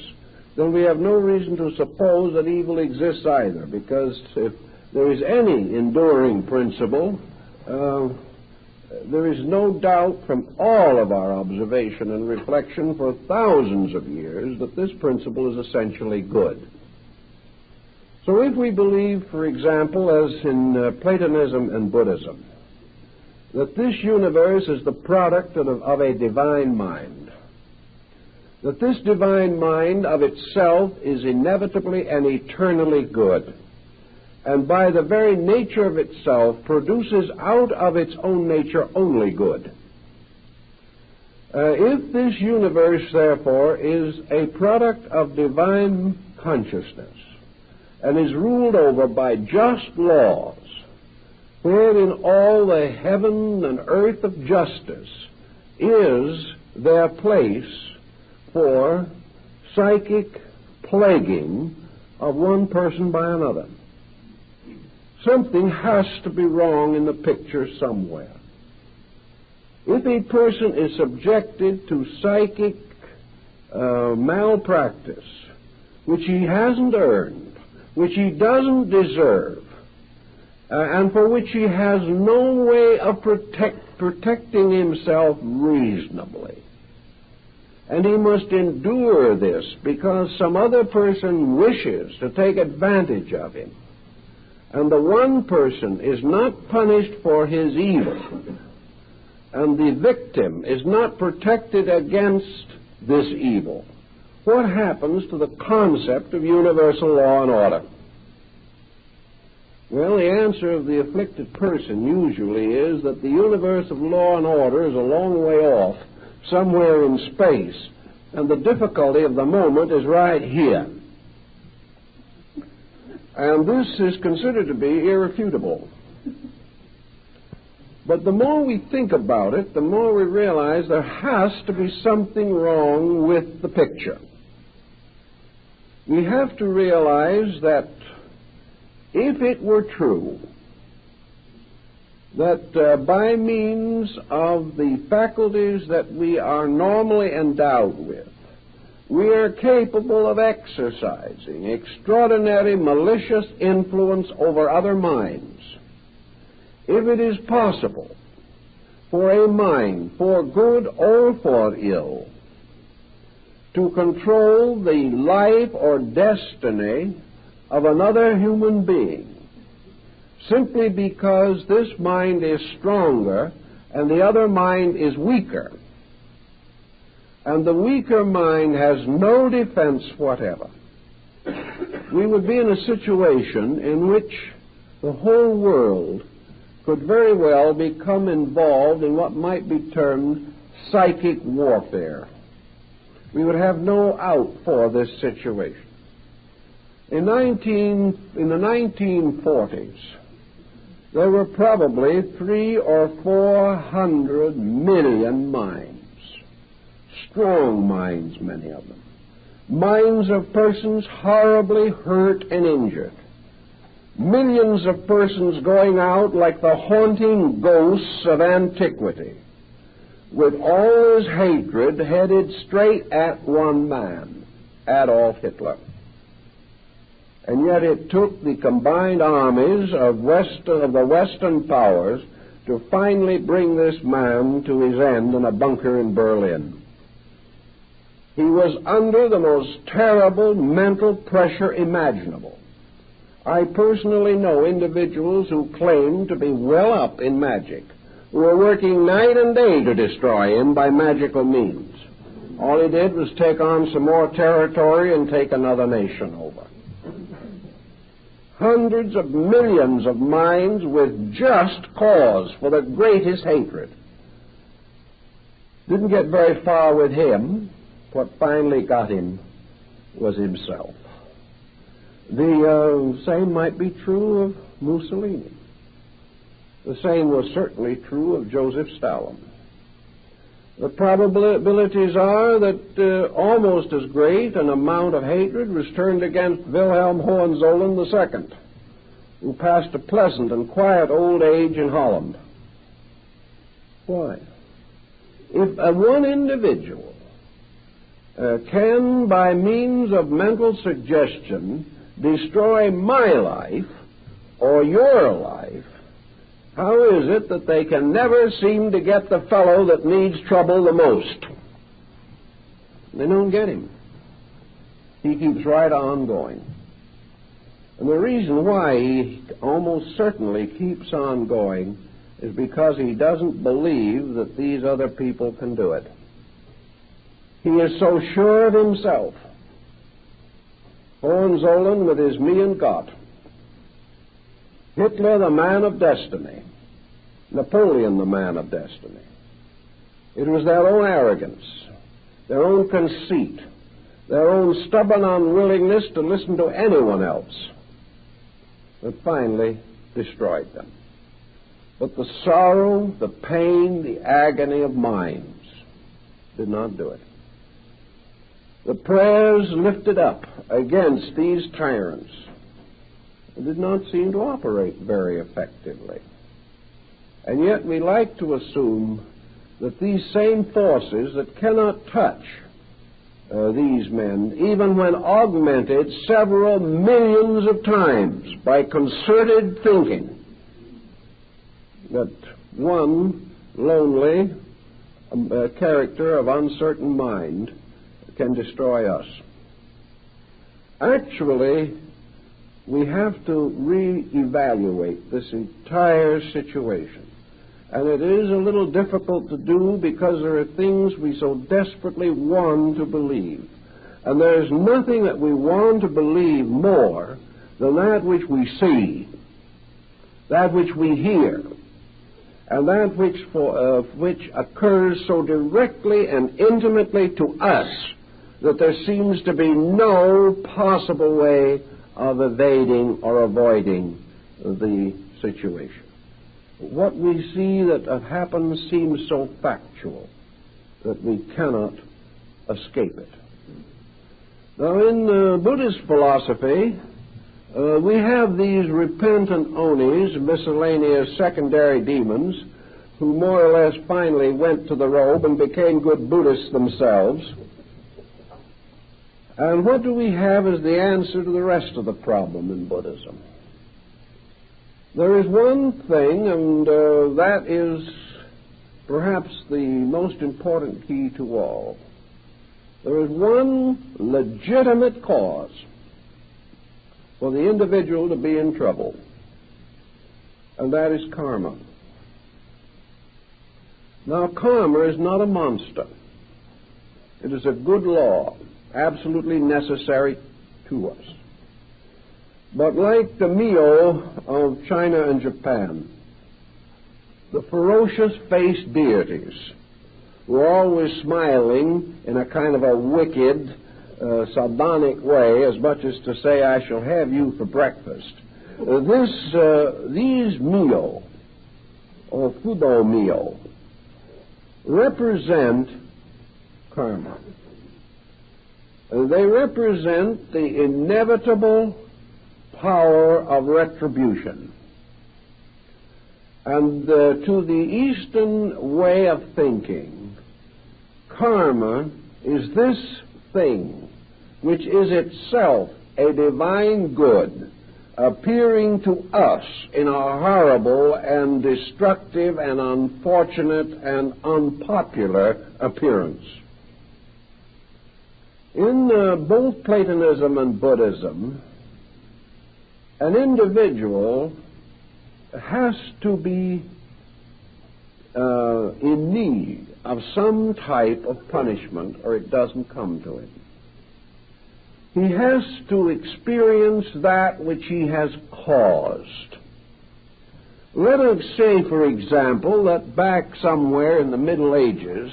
S1: then we have no reason to suppose that evil exists either, because if there is any enduring principle, there is no doubt from all of our observation and reflection for thousands of years that this principle is essentially good. So if we believe, for example, as in Platonism and Buddhism, that this universe is the product of a divine mind, that this divine mind of itself is inevitably and eternally good, and by the very nature of itself produces out of its own nature only good. If this universe, therefore, is a product of divine consciousness and is ruled over by just laws, wherein all the heaven and earth of justice is their place for psychic plaguing of one person by another, something has to be wrong in the picture somewhere. If a person is subjected to psychic malpractice, which he hasn't earned, which he doesn't deserve, and for which he has no way of protecting himself reasonably, and he must endure this because some other person wishes to take advantage of him, and the one person is not punished for his evil, and the victim is not protected against this evil, what happens to the concept of universal law and order? Well, the answer of the afflicted person usually is that the universe of law and order is a long way off, somewhere in space, and the difficulty of the moment is right here. And this is considered to be irrefutable. But the more we think about it, the more we realize there has to be something wrong with the picture. We have to realize that if it were true that by means of the faculties that we are normally endowed with, we are capable of exercising extraordinary malicious influence over other minds, if it is possible for a mind, for good or for ill, to control the life or destiny of another human being, simply because this mind is stronger and the other mind is weaker, and the weaker mind has no defense whatever, we would be in a situation in which the whole world could very well become involved in what might be termed psychic warfare. We would have no out for this situation. In the 1940s, there were probably 300 or 400 million minds, strong minds, many of them, minds of persons horribly hurt and injured, millions of persons going out like the haunting ghosts of antiquity, with all his hatred headed straight at one man, Adolf Hitler. And yet it took the combined armies of the Western powers to finally bring this man to his end in a bunker in Berlin. He was under the most terrible mental pressure imaginable. I personally know individuals who claim to be well up in magic, who were working night and day to destroy him by magical means. All he did was take on some more territory and take another nation over. Hundreds of millions of minds with just cause for the greatest hatred. Didn't get very far with him. What finally got him was himself. The same might be true of Mussolini. The same was certainly true of Joseph Stalin. The probabilities are that almost as great an amount of hatred was turned against Wilhelm Hohenzollern II, who passed a pleasant and quiet old age in Holland. Why? If one individual can, by means of mental suggestion, destroy my life or your life, how is it that they can never seem to get the fellow that needs trouble the most? They don't get him. He keeps right on going. And the reason why he almost certainly keeps on going is because he doesn't believe that these other people can do it. He is so sure of himself. Hohenzollern with his me and Gott. Hitler, the man of destiny. Napoleon, the man of destiny. It was their own arrogance, their own conceit, their own stubborn unwillingness to listen to anyone else that finally destroyed them. But the sorrow, the pain, the agony of minds did not do it. The prayers lifted up against these tyrants did not seem to operate very effectively. And yet we like to assume that these same forces that cannot touch these men, even when augmented several millions of times by concerted thinking, that one lonely character of uncertain mind can destroy us. Actually, we have to re-evaluate this entire situation. And it is a little difficult to do because there are things we so desperately want to believe. And there's nothing that we want to believe more than that which we see, that which we hear, and that which occurs so directly and intimately to us that there seems to be no possible way of evading or avoiding the situation. What we see that happens seems so factual that we cannot escape it. Now, in Buddhist philosophy, we have these repentant onis, miscellaneous secondary demons, who more or less finally went to the robe and became good Buddhists themselves. And what do we have as the answer to the rest of the problem in Buddhism? There is one thing, and that is perhaps the most important key to all. There is one legitimate cause for the individual to be in trouble, and that is karma. Now, karma is not a monster. It is a good law, absolutely necessary to us. But like the Mio of China and Japan, the ferocious-faced deities were always smiling in a kind of a wicked, sardonic way, as much as to say, I shall have you for breakfast. These Mio, or Fudo Mio, represent karma. They represent the inevitable power of retribution. And to the Eastern way of thinking, karma is this thing which is itself a divine good, appearing to us in a horrible and destructive and unfortunate and unpopular appearance. In both Platonism and Buddhism, an individual has to be in need of some type of punishment, or it doesn't come to him. He has to experience that which he has caused. Let us say, for example, that back somewhere in the Middle Ages,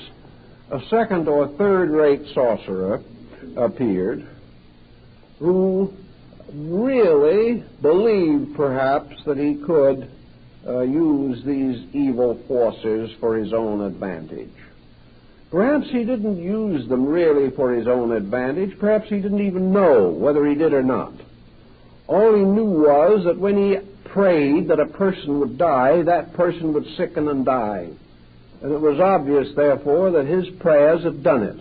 S1: a second or third-rate sorcerer appeared who really believed perhaps that he could use these evil forces for his own advantage. Perhaps he didn't use them really for his own advantage. Perhaps he didn't even know whether he did or not. All he knew was that when he prayed that a person would die, that person would sicken and die. And it was obvious, therefore, that his prayers had done it.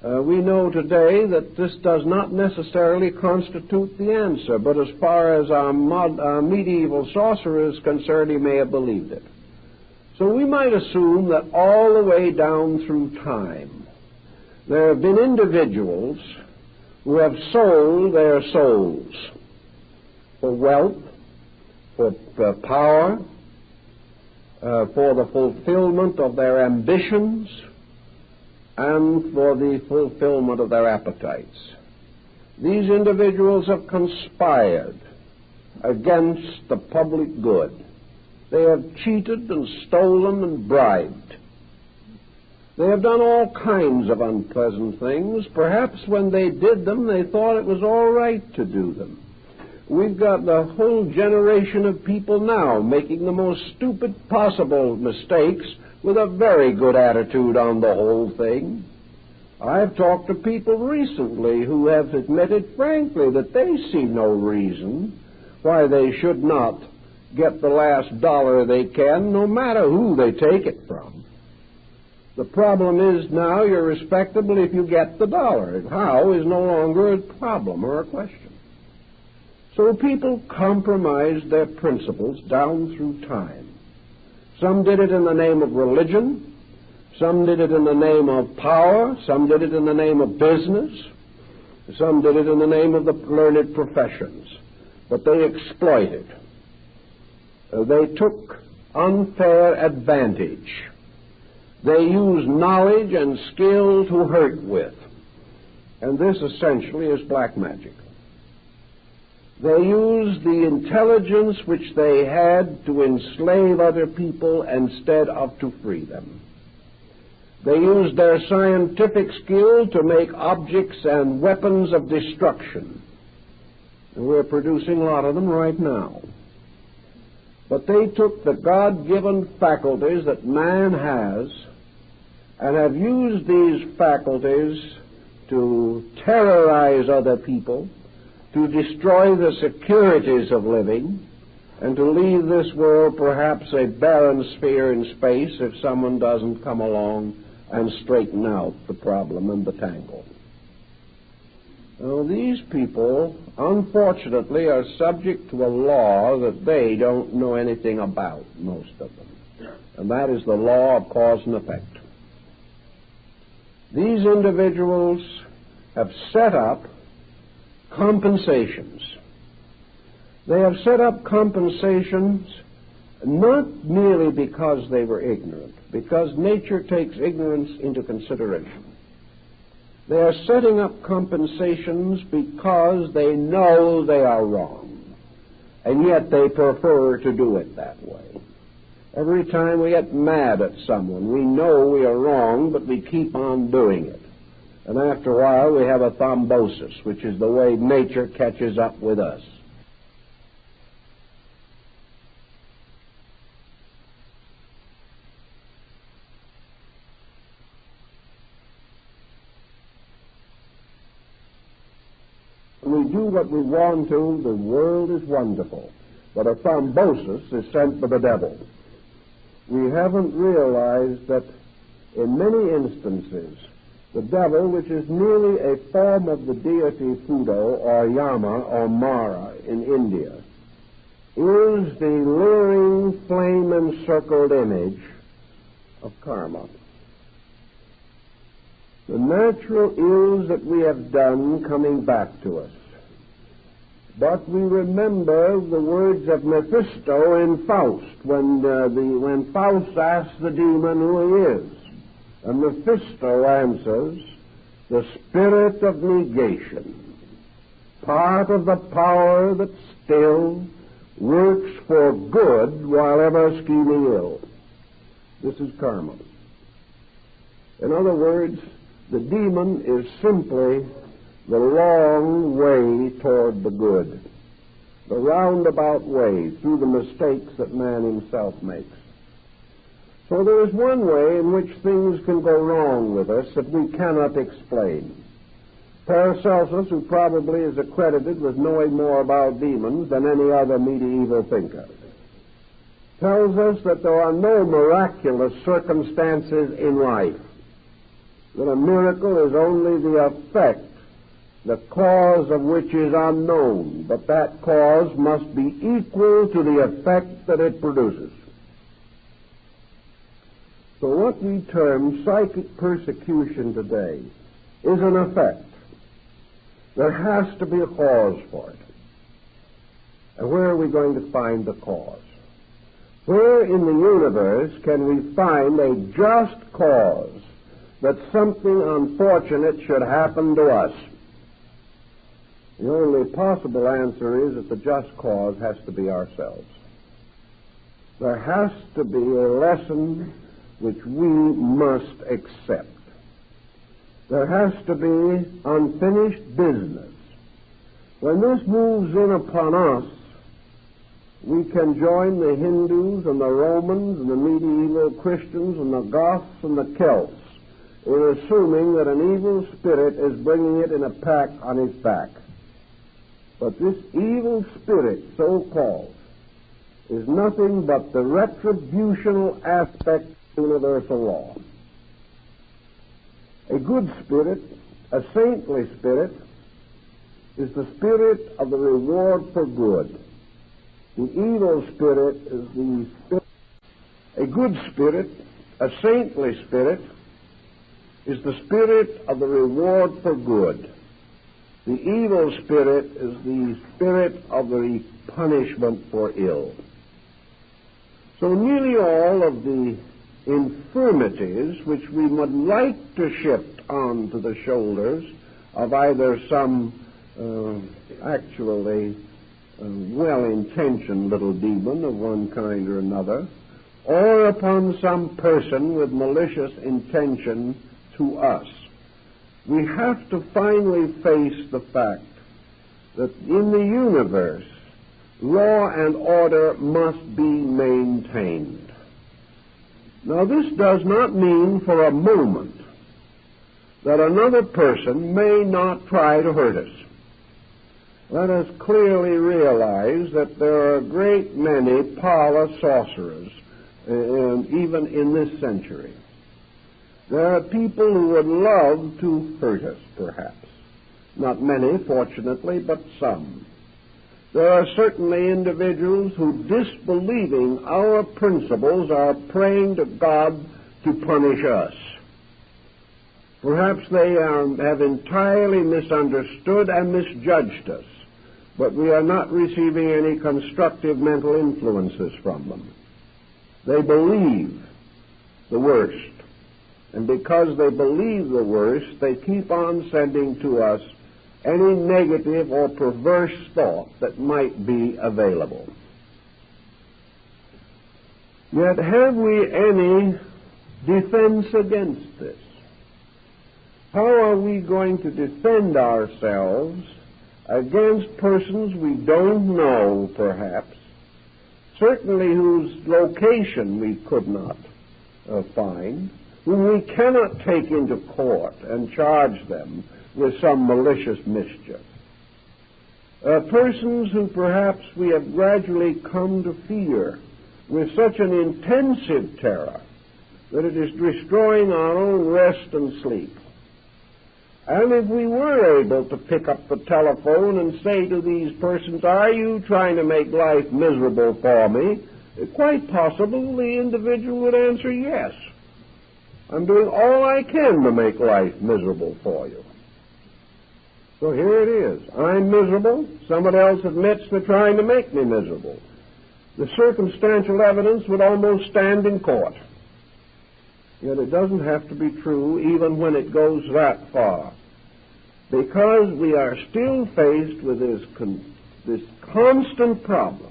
S1: We know today that this does not necessarily constitute the answer, but as far as our medieval sorcerer is concerned, he may have believed it. So we might assume that all the way down through time, there have been individuals who have sold their souls for wealth, for power, for the fulfillment of their ambitions, and for the fulfillment of their appetites. These individuals have conspired against the public good. They have cheated and stolen and bribed. They have done all kinds of unpleasant things. Perhaps when they did them, they thought it was all right to do them. We've got the whole generation of people now making the most stupid possible mistakes with a very good attitude on the whole thing. I've talked to people recently who have admitted frankly that they see no reason why they should not get the last dollar they can, no matter who they take it from. The problem is now you're respectable if you get the dollar. How is no longer a problem or a question. So people compromised their principles down through time. Some did it in the name of religion. Some did it in the name of power. Some did it in the name of business. Some did it in the name of the learned professions. But they exploited. They took unfair advantage. They used knowledge and skill to hurt with. And this essentially is black magic. They used the intelligence which they had to enslave other people instead of to free them. They used their scientific skill to make objects and weapons of destruction. And we're producing a lot of them right now. But they took the God-given faculties that man has and have used these faculties to terrorize other people, to destroy the securities of living, and to leave this world perhaps a barren sphere in space if someone doesn't come along and straighten out the problem and the tangle. Now, these people, unfortunately, are subject to a law that they don't know anything about, most of them, and that is the law of cause and effect. These individuals have set up compensations. They have set up compensations not merely because they were ignorant, because nature takes ignorance into consideration. They are setting up compensations because they know they are wrong, and yet they prefer to do it that way. Every time we get mad at someone, we know we are wrong, but we keep on doing it. And after a while, we have a thrombosis, which is the way nature catches up with us. When we do what we want to, the world is wonderful. But a thrombosis is sent by the devil. We haven't realized that in many instances, The devil, which is merely a form of the deity Fudo or Yama or Mara in India, is the luring flame-encircled image of karma. The natural ills that we have done coming back to us. But we remember the words of Mephisto in Faust, when Faust asks the demon who he is. And Mephisto answers, the spirit of negation, part of the power that still works for good while ever scheming ill. This is karma. In other words, the demon is simply the long way toward the good, the roundabout way through the mistakes that man himself makes. So there is one way in which things can go wrong with us that we cannot explain. Paracelsus, who probably is accredited with knowing more about demons than any other medieval thinker, tells us that there are no miraculous circumstances in life, that a miracle is only the effect, the cause of which is unknown, but that cause must be equal to the effect that it produces. So what we term psychic persecution today is an effect. There has to be a cause for it. And where are we going to find the cause? Where in the universe can we find a just cause that something unfortunate should happen to us? The only possible answer is that the just cause has to be ourselves. There has to be a lesson which we must accept. There has to be unfinished business. When this moves in upon us, we can join the Hindus and the Romans and the medieval Christians and the Goths and the Celts in assuming that an evil spirit is bringing it in a pack on its back. But this evil spirit, so-called, is nothing but the retributional aspect of universal law. A good spirit, a saintly spirit, is the spirit of the reward for good. The evil spirit is the spirit. A good spirit, a saintly spirit, is the spirit of the reward for good. The evil spirit is the spirit of the punishment for ill. So nearly all of the infirmities which we would like to shift onto the shoulders of either some actually well-intentioned little demon of one kind or another, or upon some person with malicious intention to us, we have to finally face the fact that in the universe, law and order must be maintained. Now, this does not mean for a moment that another person may not try to hurt us. Let us clearly realize that there are a great many parlor sorcerers, even in this century. There are people who would love to hurt us, perhaps. Not many, fortunately, but some. There are certainly individuals who, disbelieving our principles, are praying to God to punish us. Perhaps they have entirely misunderstood and misjudged us, but we are not receiving any constructive mental influences from them. They believe the worst, and because they believe the worst, they keep on sending to us any negative or perverse thought that might be available. Yet have we any defense against this? How are we going to defend ourselves against persons we don't know, perhaps, certainly whose location we could not find, whom we cannot take into court and charge them with some malicious mischief? Persons who perhaps we have gradually come to fear with such an intensive terror that it is destroying our own rest and sleep. And if we were able to pick up the telephone and say to these persons, are you trying to make life miserable for me? Quite possible the individual would answer yes. I'm doing all I can to make life miserable for you. So here it is. I'm miserable. Somebody else admits they're trying to make me miserable. The circumstantial evidence would almost stand in court. Yet it doesn't have to be true even when it goes that far. Because we are still faced with this constant problem.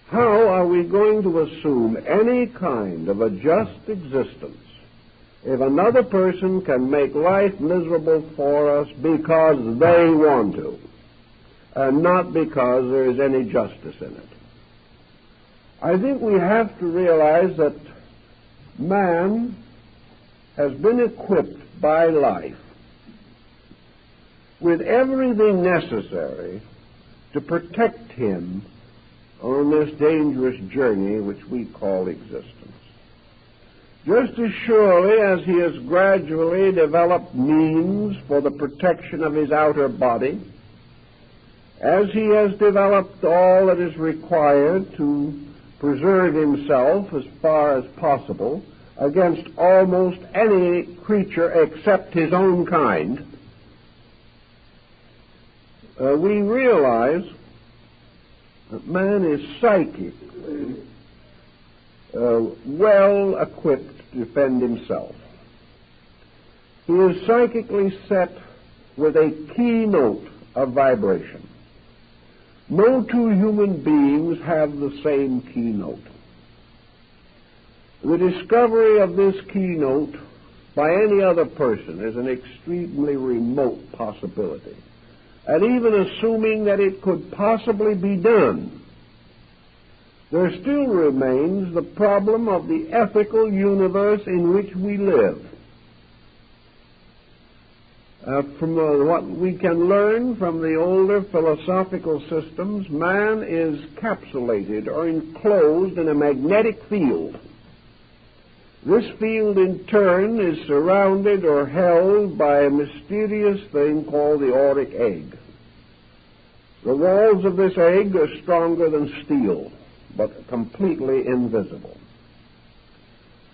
S1: How are we going to assume any kind of a just existence if another person can make life miserable for us because they want to, and not because there is any justice in it? I think we have to realize that man has been equipped by life with everything necessary to protect him on this dangerous journey which we call existence. Just as surely as he has gradually developed means for the protection of his outer body, as he has developed all that is required to preserve himself as far as possible against almost any creature except his own kind, we realize that man is psychically well equipped to defend himself. He is psychically set with a keynote of vibration. No two human beings have the same keynote. The discovery of this keynote by any other person is an extremely remote possibility. And even assuming that it could possibly be done, there still remains the problem of the ethical universe in which we live. From what we can learn from the older philosophical systems, man is capsulated or enclosed in a magnetic field. This field, in turn, is surrounded or held by a mysterious thing called the auric egg. The walls of this egg are stronger than steel, but completely invisible.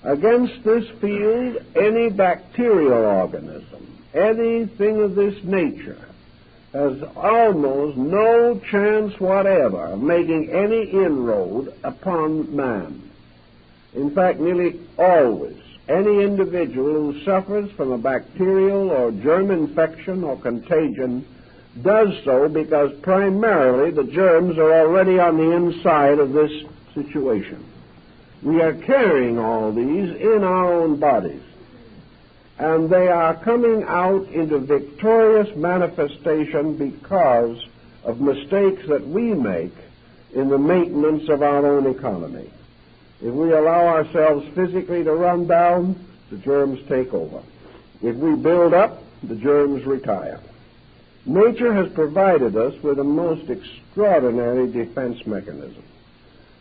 S1: Against this field, any bacterial organism, anything of this nature, has almost no chance whatever of making any inroad upon man. In fact, nearly always, any individual who suffers from a bacterial or germ infection or contagion does so because primarily the germs are already on the inside of this situation. We are carrying all these in our own bodies, and they are coming out into victorious manifestation because of mistakes that we make in the maintenance of our own economy. If we allow ourselves physically to run down, the germs take over. If we build up, the germs retire. Nature has provided us with a most extraordinary defense mechanism.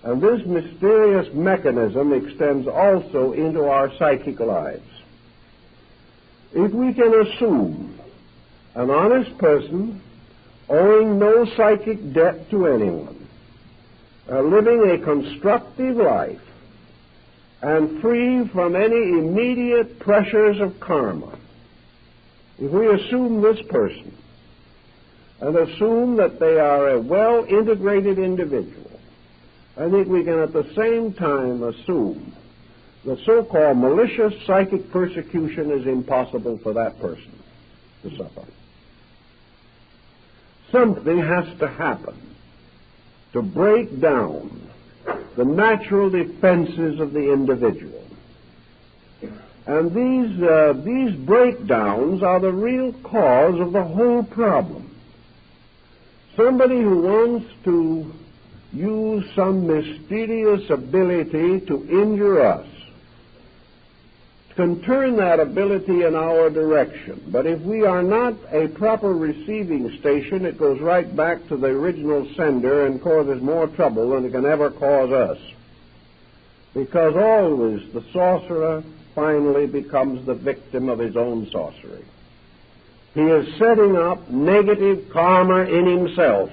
S1: And this mysterious mechanism extends also into our psychic lives. If we can assume an honest person owing no psychic debt to anyone, living a constructive life, and free from any immediate pressures of karma, if we assume this person and assume that they are a well-integrated individual, I think we can at the same time assume that so-called malicious psychic persecution is impossible for that person to suffer. Something has to happen to break down the natural defenses of the individual. And these breakdowns are the real cause of the whole problem. Somebody who wants to use some mysterious ability to injure us can turn that ability in our direction. But if we are not a proper receiving station, it goes right back to the original sender and causes more trouble than it can ever cause us. Because always the sorcerer finally becomes the victim of his own sorcery. He is setting up negative karma in himself,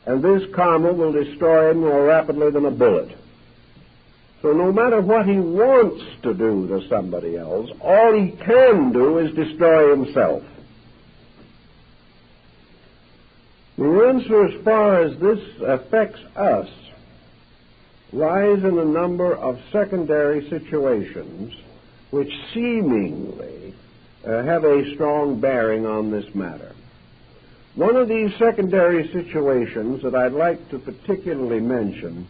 S1: and this karma will destroy him more rapidly than a bullet. So no matter what he wants to do to somebody else, all he can do is destroy himself. The answer as far as this affects us lies in a number of secondary situations which seemingly have a strong bearing on this matter. One of these secondary situations that I'd like to particularly mention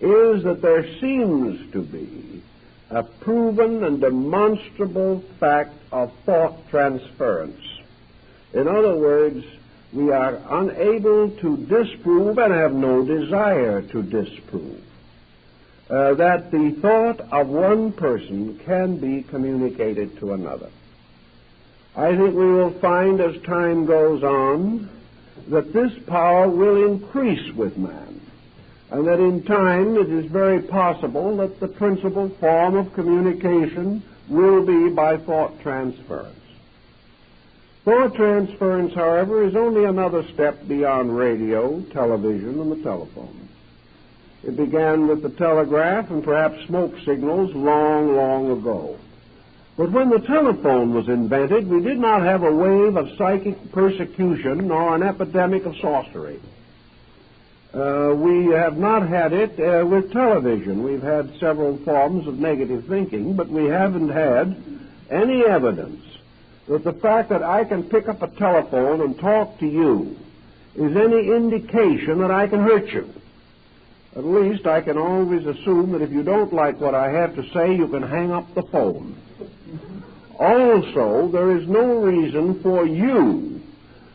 S1: is that there seems to be a proven and demonstrable fact of thought transference. In other words, we are unable to disprove and have no desire to disprove that the thought of one person can be communicated to another. I think we will find as time goes on that this power will increase with man, and that in time it is very possible that the principal form of communication will be by thought transference. Thought transference, however, is only another step beyond radio, television, and the telephone. It began with the telegraph and perhaps smoke signals long, long ago. But when the telephone was invented, we did not have a wave of psychic persecution nor an epidemic of sorcery. We have not had it with television. We've had several forms of negative thinking, but we haven't had any evidence that the fact that I can pick up a telephone and talk to you is any indication that I can hurt you. At least I can always assume that if you don't like what I have to say, you can hang up the phone. Also, there is no reason for you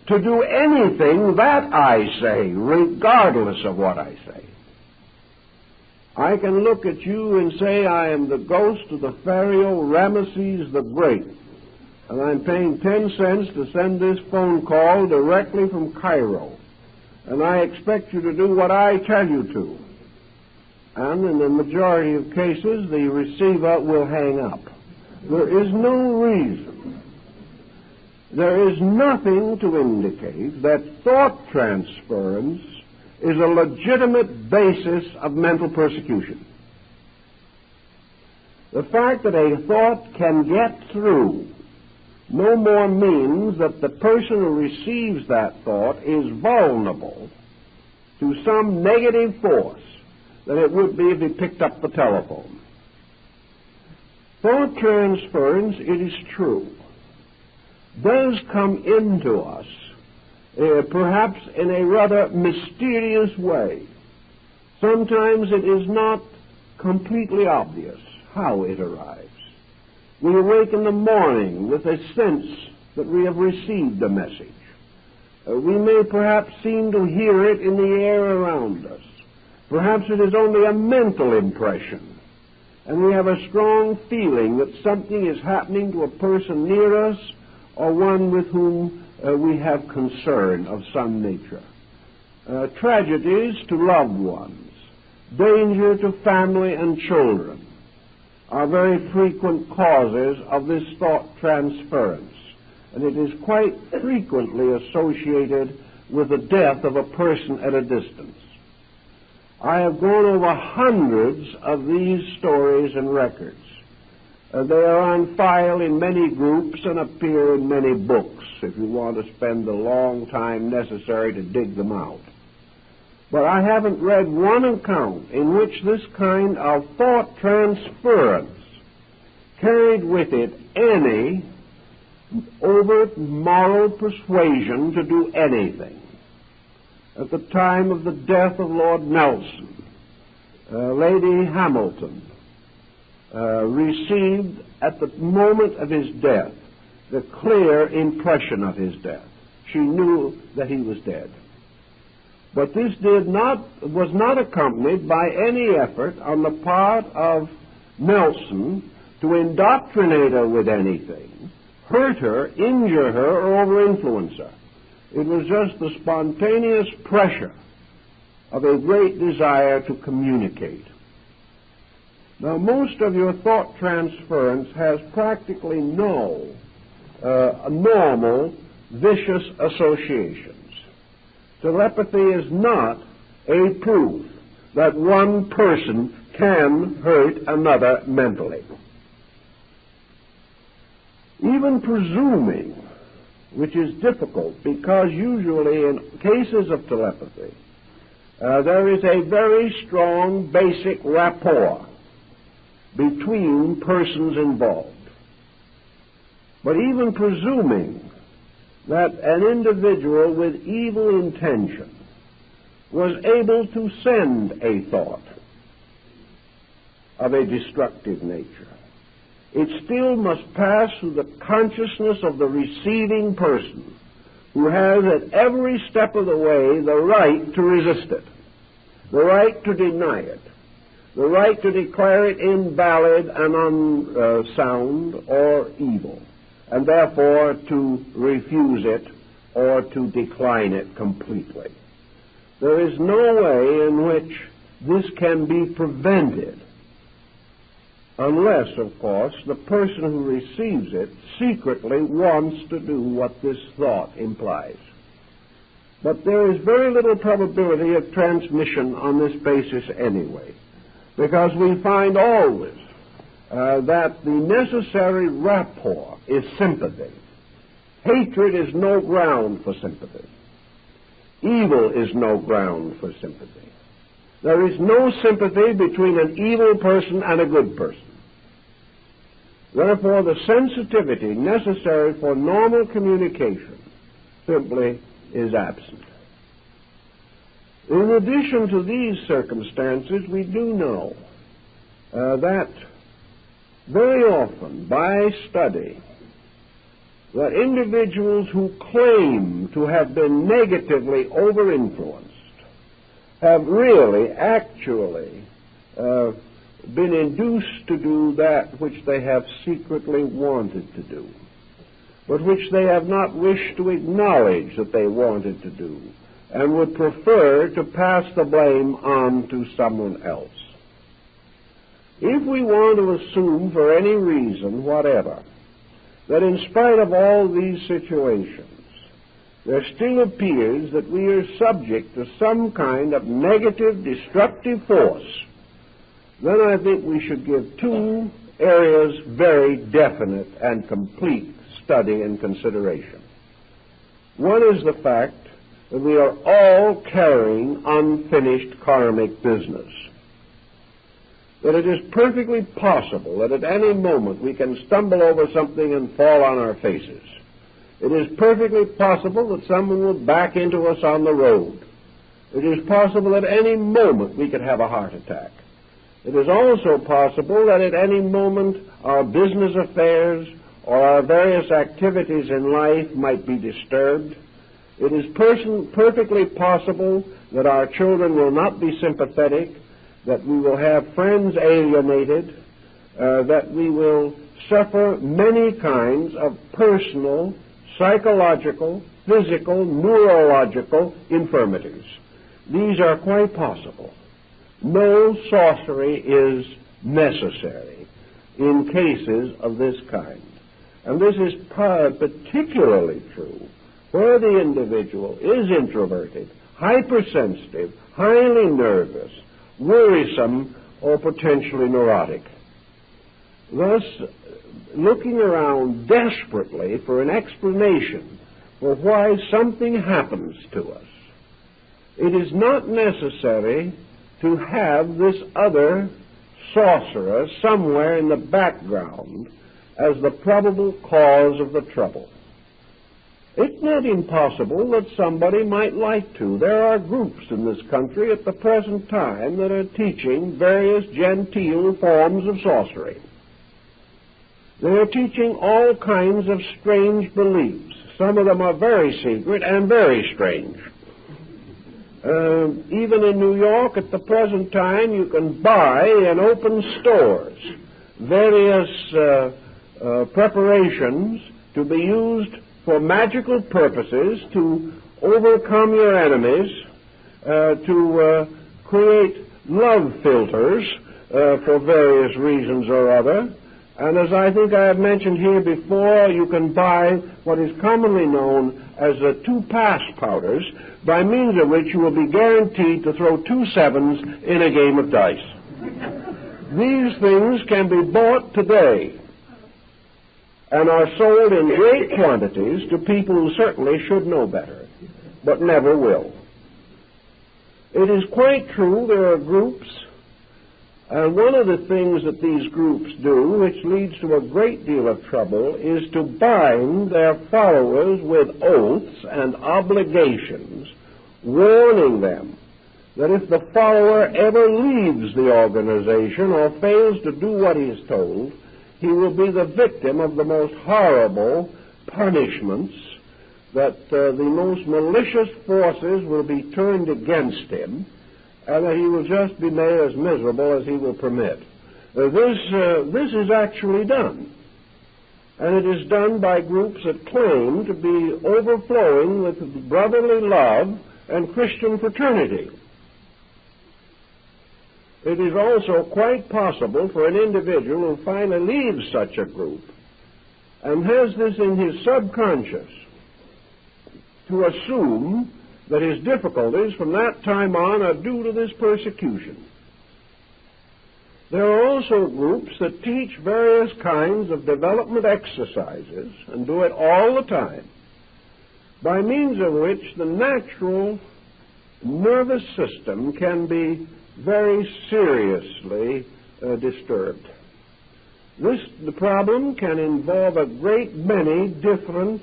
S1: to do anything that I say, regardless of what I say. I can look at you and say I am the ghost of the pharaoh Ramesses the Great, and I'm paying 10 cents to send this phone call directly from Cairo, and I expect you to do what I tell you to. And in the majority of cases, the receiver will hang up. There is no reason, there is nothing to indicate that thought transference is a legitimate basis of mental persecution. The fact that a thought can get through no more means that the person who receives that thought is vulnerable to some negative force than it would be if he picked up the telephone. Thought transference, it is true, does come into us, perhaps in a rather mysterious way. Sometimes it is not completely obvious how it arrives. We awake in the morning with a sense that we have received a message. We may perhaps seem to hear it in the air around us. Perhaps it is only a mental impression, and we have a strong feeling that something is happening to a person near us or one with whom we have concern of some nature. Tragedies to loved ones, danger to family and children are very frequent causes of this thought transference, and it is quite frequently associated with the death of a person at a distance. I have gone over hundreds of these stories and records. They are on file in many groups and appear in many books if you want to spend the long time necessary to dig them out. But I haven't read one account in which this kind of thought transference carried with it any overt moral persuasion to do anything. At the time of the death of Lord Nelson, Lady Hamilton received at the moment of his death the clear impression of his death. She knew that he was dead. But this was not accompanied by any effort on the part of Nelson to indoctrinate her with anything, hurt her, injure her, or over-influence her. It was just the spontaneous pressure of a great desire to communicate. Now, most of your thought transference has practically no normal vicious associations. Telepathy is not a proof that one person can hurt another mentally. Even presuming, which is difficult because usually in cases of telepathy, there is a very strong basic rapport between persons involved. But even presuming that an individual with evil intention was able to send a thought of a destructive nature, it still must pass through the consciousness of the receiving person, who has at every step of the way the right to resist it, the right to deny it, the right to declare it invalid and unsound or evil, and therefore to refuse it or to decline it completely. There is no way in which this can be prevented unless, of course, the person who receives it secretly wants to do what this thought implies. But there is very little probability of transmission on this basis anyway, because we find always that the necessary rapport is sympathy. Hatred is no ground for sympathy. Evil is no ground for sympathy. There is no sympathy between an evil person and a good person. Therefore, the sensitivity necessary for normal communication simply is absent. In addition to these circumstances, we do know that very often, by study, that individuals who claim to have been negatively over-influenced have really, actually, been induced to do that which they have secretly wanted to do, but which they have not wished to acknowledge that they wanted to do, and would prefer to pass the blame on to someone else. If we want to assume for any reason whatever that in spite of all these situations there still appears that we are subject to some kind of negative, destructive force, then I think we should give two areas very definite and complete study and consideration. One is the fact that we are all carrying unfinished karmic business. That it is perfectly possible that at any moment we can stumble over something and fall on our faces. It is perfectly possible that someone will back into us on the road. It is possible that at any moment we could have a heart attack. It is also possible that at any moment our business affairs or our various activities in life might be disturbed. It is perfectly possible that our children will not be sympathetic, that we will have friends alienated, that we will suffer many kinds of personal, psychological, physical, neurological infirmities. These are quite possible. No sorcery is necessary in cases of this kind. And this is particularly true where the individual is introverted, hypersensitive, highly nervous, worrisome, or potentially neurotic. Thus, looking around desperately for an explanation for why something happens to us, it is not necessary to have this other sorcerer somewhere in the background as the probable cause of the trouble. It's not impossible that somebody might like to. There are groups in this country at the present time that are teaching various genteel forms of sorcery. They are teaching all kinds of strange beliefs. Some of them are very secret and very strange. Even in New York at the present time, you can buy in open stores various preparations to be used for magical purposes to overcome your enemies, to create love filters for various reasons or other. And as I think I have mentioned here before, you can buy what is commonly known as the 2-pass powders, by means of which you will be guaranteed to throw 2 sevens in a game of dice. These things can be bought today and are sold in great quantities to people who certainly should know better, but never will. It is quite true there are groups, and one of the things that these groups do, which leads to a great deal of trouble, is to bind their followers with oaths and obligations, warning them that if the follower ever leaves the organization or fails to do what he is told, he will be the victim of the most horrible punishments, that the most malicious forces will be turned against him, and that he will just be made as miserable as he will permit. This is actually done. And it is done by groups that claim to be overflowing with brotherly love and Christian fraternity. It is also quite possible for an individual who finally leaves such a group and has this in his subconscious to assume that his difficulties from that time on are due to this persecution. There are also groups that teach various kinds of development exercises, and do it all the time, by means of which the natural nervous system can be very seriously disturbed. The problem can involve a great many different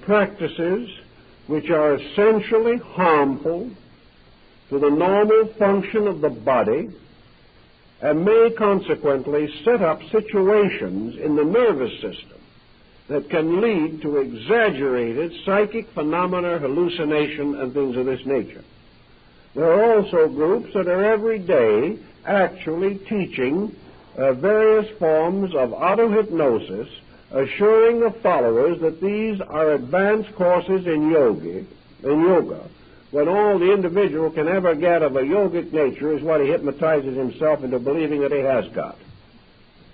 S1: practices which are essentially harmful to the normal function of the body and may consequently set up situations in the nervous system that can lead to exaggerated psychic phenomena, hallucination, and things of this nature. There are also groups that are every day actually teaching various forms of auto-hypnosis, assuring the followers that these are advanced courses in yoga, when all the individual can ever get of a yogic nature is what he hypnotizes himself into believing that he has got.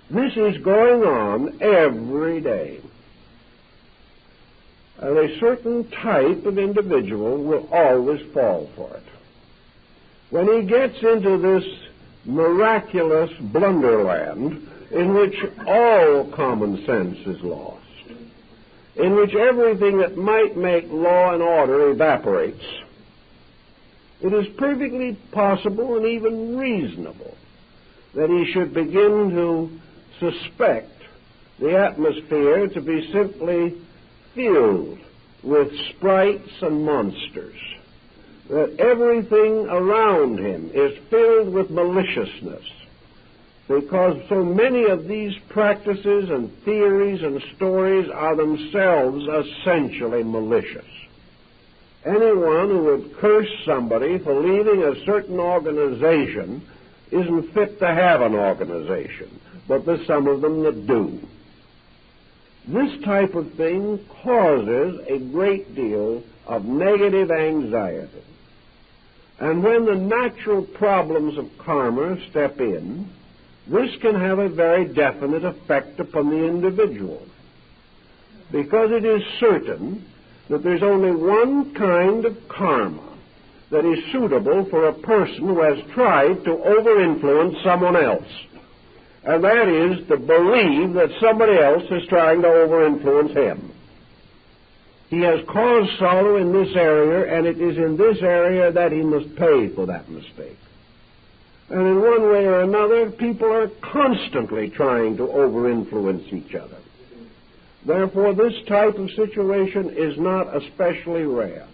S1: This is going on every day. And a certain type of individual will always fall for it. When he gets into this miraculous blunderland in which all common sense is lost, in which everything that might make law and order evaporates, it is perfectly possible and even reasonable that he should begin to suspect the atmosphere to be simply filled with sprites and monsters, that everything around him is filled with maliciousness, because so many of these practices and theories and stories are themselves essentially malicious. Anyone who would curse somebody for leaving a certain organization isn't fit to have an organization, but there's some of them that do. This type of thing causes a great deal of negative anxiety. And when the natural problems of karma step in, this can have a very definite effect upon the individual, because it is certain that there's only one kind of karma that is suitable for a person who has tried to over-influence someone else, and that is to believe that somebody else is trying to over-influence him. He has caused sorrow in this area, and it is in this area that he must pay for that mistake. And in one way or another, people are constantly trying to over-influence each other. Therefore, this type of situation is not especially rare.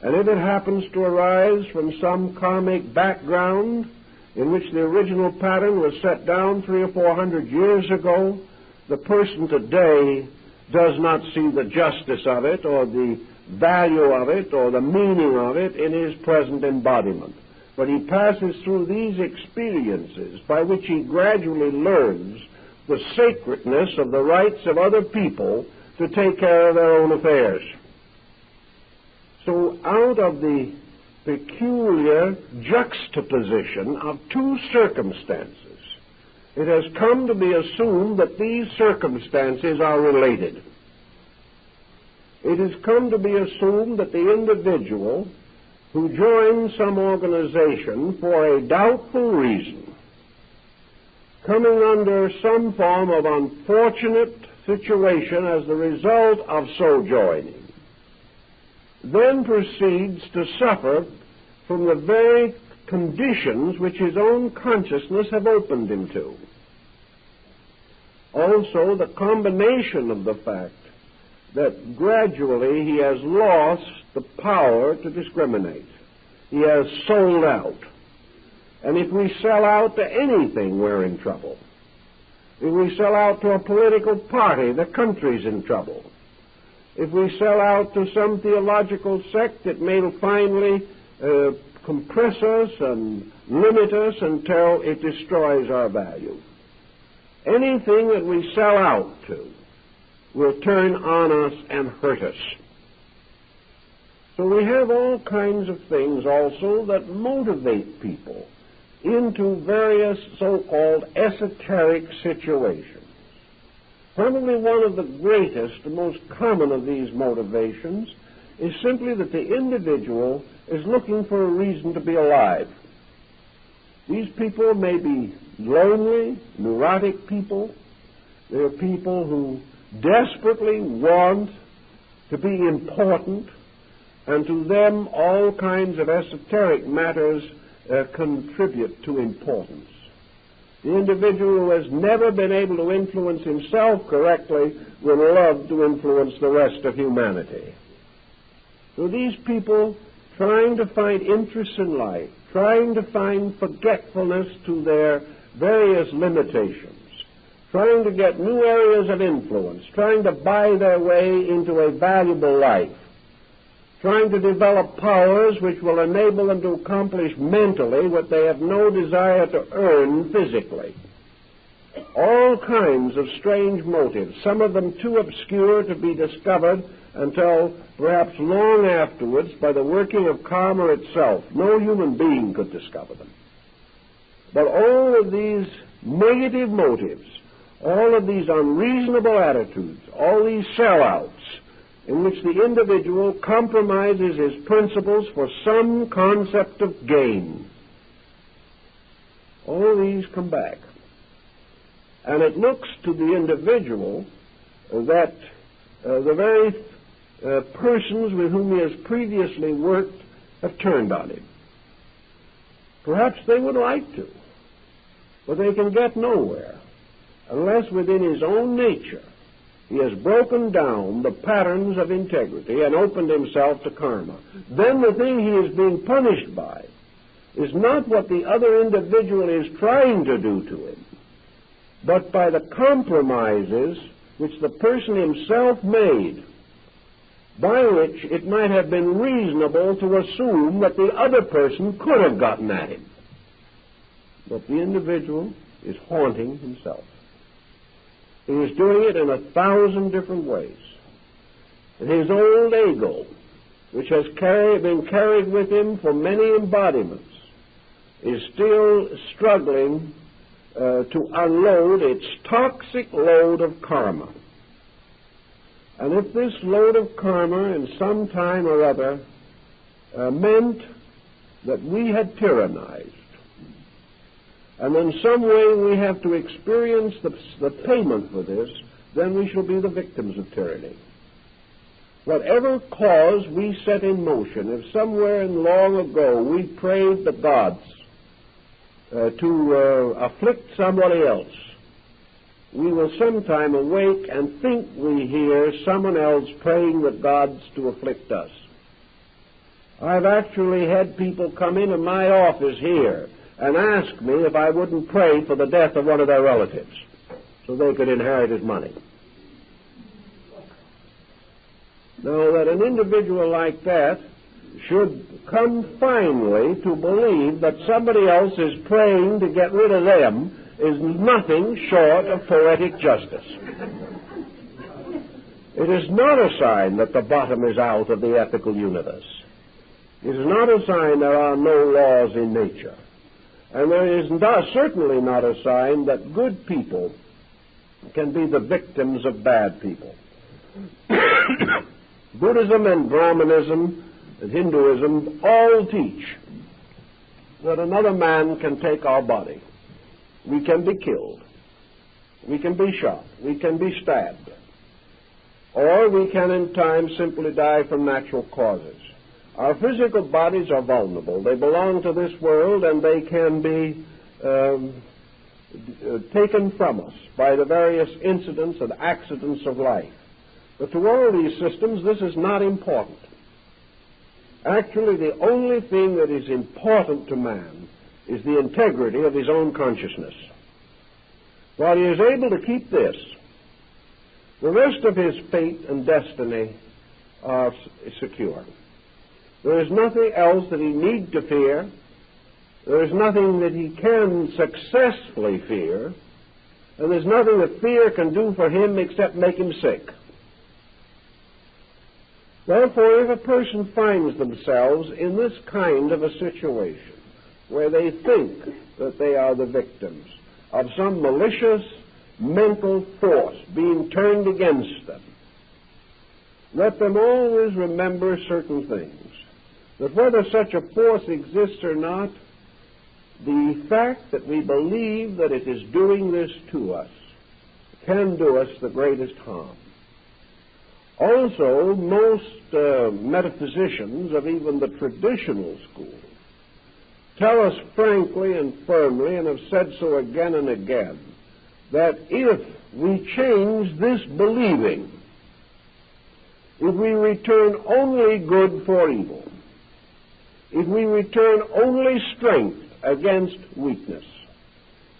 S1: And if it happens to arise from some karmic background in which the original pattern was set down 300 or 400 years ago, the person today does not see the justice of it or the value of it or the meaning of it in his present embodiment. But he passes through these experiences by which he gradually learns the sacredness of the rights of other people to take care of their own affairs. So out of the peculiar juxtaposition of two circumstances. It has come to be assumed that these circumstances are related. It has come to be assumed that the individual who joins some organization for a doubtful reason, coming under some form of unfortunate situation as the result of so joining, then proceeds to suffer from the very conditions which his own consciousness have opened him to. Also, the combination of the fact that gradually he has lost the power to discriminate. He has sold out. And if we sell out to anything, we're in trouble. If we sell out to a political party, the country's in trouble. If we sell out to some theological sect, it may finally compress us and limit us until it destroys our value. Anything that we sell out to will turn on us and hurt us. So we have all kinds of things also that motivate people into various so-called esoteric situations. Probably one of the greatest and most common of these motivations is simply that the individual is looking for a reason to be alive. These people may be lonely, neurotic people. They're people who desperately want to be important, and to them all kinds of esoteric matters contribute to importance. The individual who has never been able to influence himself correctly will love to influence the rest of humanity. So these people trying to find interest in life, trying to find forgetfulness to their various limitations, trying to get new areas of influence, trying to buy their way into a valuable life, trying to develop powers which will enable them to accomplish mentally what they have no desire to earn physically. All kinds of strange motives, some of them too obscure to be discovered until perhaps long afterwards by the working of karma itself. No human being could discover them. But all of these negative motives, all of these unreasonable attitudes, all these sellouts, in which the individual compromises his principles for some concept of gain. All these come back. And it looks to the individual that the very persons with whom he has previously worked have turned on him. Perhaps they would like to, but they can get nowhere unless within his own nature he has broken down the patterns of integrity and opened himself to karma. Then the thing he is being punished by is not what the other individual is trying to do to him, but by the compromises which the person himself made, by which it might have been reasonable to assume that the other person could have gotten at him. But the individual is haunting himself. He is doing it in 1,000 different ways. And his old ego, which has been carried with him for many embodiments, is still struggling to unload its toxic load of karma. And if this load of karma in some time or other meant that we had tyrannized, and in some way we have to experience the payment for this, then we shall be the victims of tyranny. Whatever cause we set in motion, if somewhere long ago we prayed the gods to afflict somebody else, we will sometime awake and think we hear someone else praying the gods to afflict us. I've actually had people come into my office here and ask me if I wouldn't pray for the death of one of their relatives so they could inherit his money. Now, that an individual like that should come finally to believe that somebody else is praying to get rid of them is nothing short of poetic justice. It is not a sign that the bottom is out of the ethical universe. It is not a sign there are no laws in nature. And there is certainly not a sign that good people can be the victims of bad people. Buddhism and Brahmanism and Hinduism all teach that another man can take our body. We can be killed. We can be shot. We can be stabbed. Or we can in time simply die from natural causes. Our physical bodies are vulnerable. They belong to this world, and they can be taken from us by the various incidents and accidents of life. But to all these systems, this is not important. Actually, the only thing that is important to man is the integrity of his own consciousness. While he is able to keep this, the rest of his fate and destiny are secure. There is nothing else that he need to fear. There is nothing that he can successfully fear. And there's nothing that fear can do for him except make him sick. Therefore, if a person finds themselves in this kind of a situation where they think that they are the victims of some malicious mental force being turned against them, let them always remember certain things. That whether such a force exists or not, the fact that we believe that it is doing this to us can do us the greatest harm. Also, most metaphysicians of even the traditional school tell us frankly and firmly, and have said so again and again, that if we change this believing, if we return only good for evil, if we return only strength against weakness,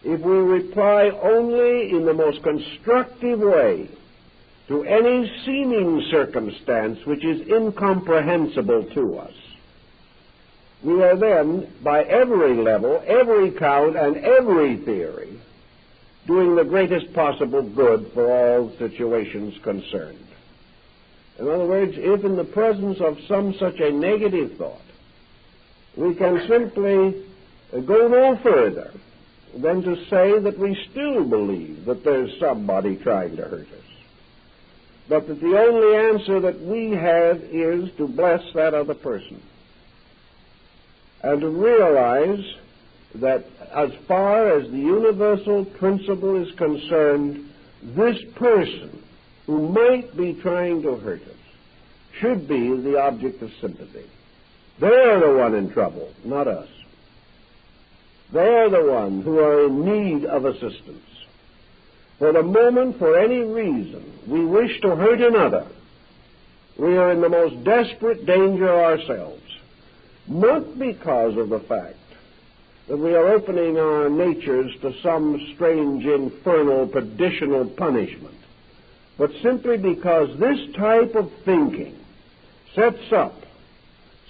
S1: if we reply only in the most constructive way to any seeming circumstance which is incomprehensible to us, we are then, by every level, every count, and every theory, doing the greatest possible good for all situations concerned. In other words, if in the presence of some such a negative thought, we can simply go no further than to say that we still believe that there's somebody trying to hurt us, but that the only answer that we have is to bless that other person, and to realize that as far as the universal principle is concerned, this person who might be trying to hurt us should be the object of sympathy. They're the one in trouble, not us. They're the ones who are in need of assistance. For the moment, for any reason, we wish to hurt another, we are in the most desperate danger ourselves, not because of the fact that we are opening our natures to some strange, infernal, perditional punishment, but simply because this type of thinking sets up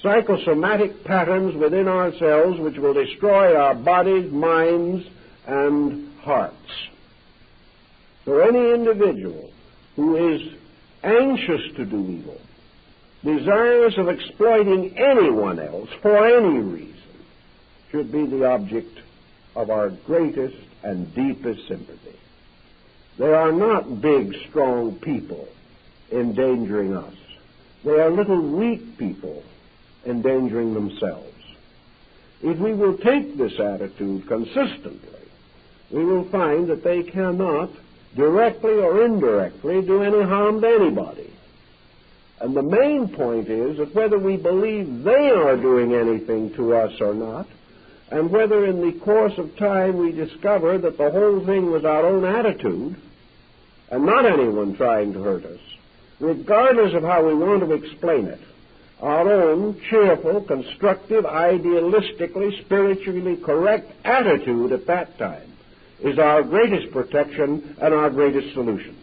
S1: psychosomatic patterns within ourselves which will destroy our bodies, minds, and hearts. So any individual who is anxious to do evil, desirous of exploiting anyone else for any reason, should be the object of our greatest and deepest sympathy. They are not big, strong people endangering us. They are little, weak people endangering themselves. If we will take this attitude consistently, we will find that they cannot, directly or indirectly, do any harm to anybody. And the main point is that whether we believe they are doing anything to us or not, and whether in the course of time we discover that the whole thing was our own attitude, and not anyone trying to hurt us, regardless of how we want to explain it, our own cheerful, constructive, idealistically, spiritually correct attitude at that time is our greatest protection and our greatest solution.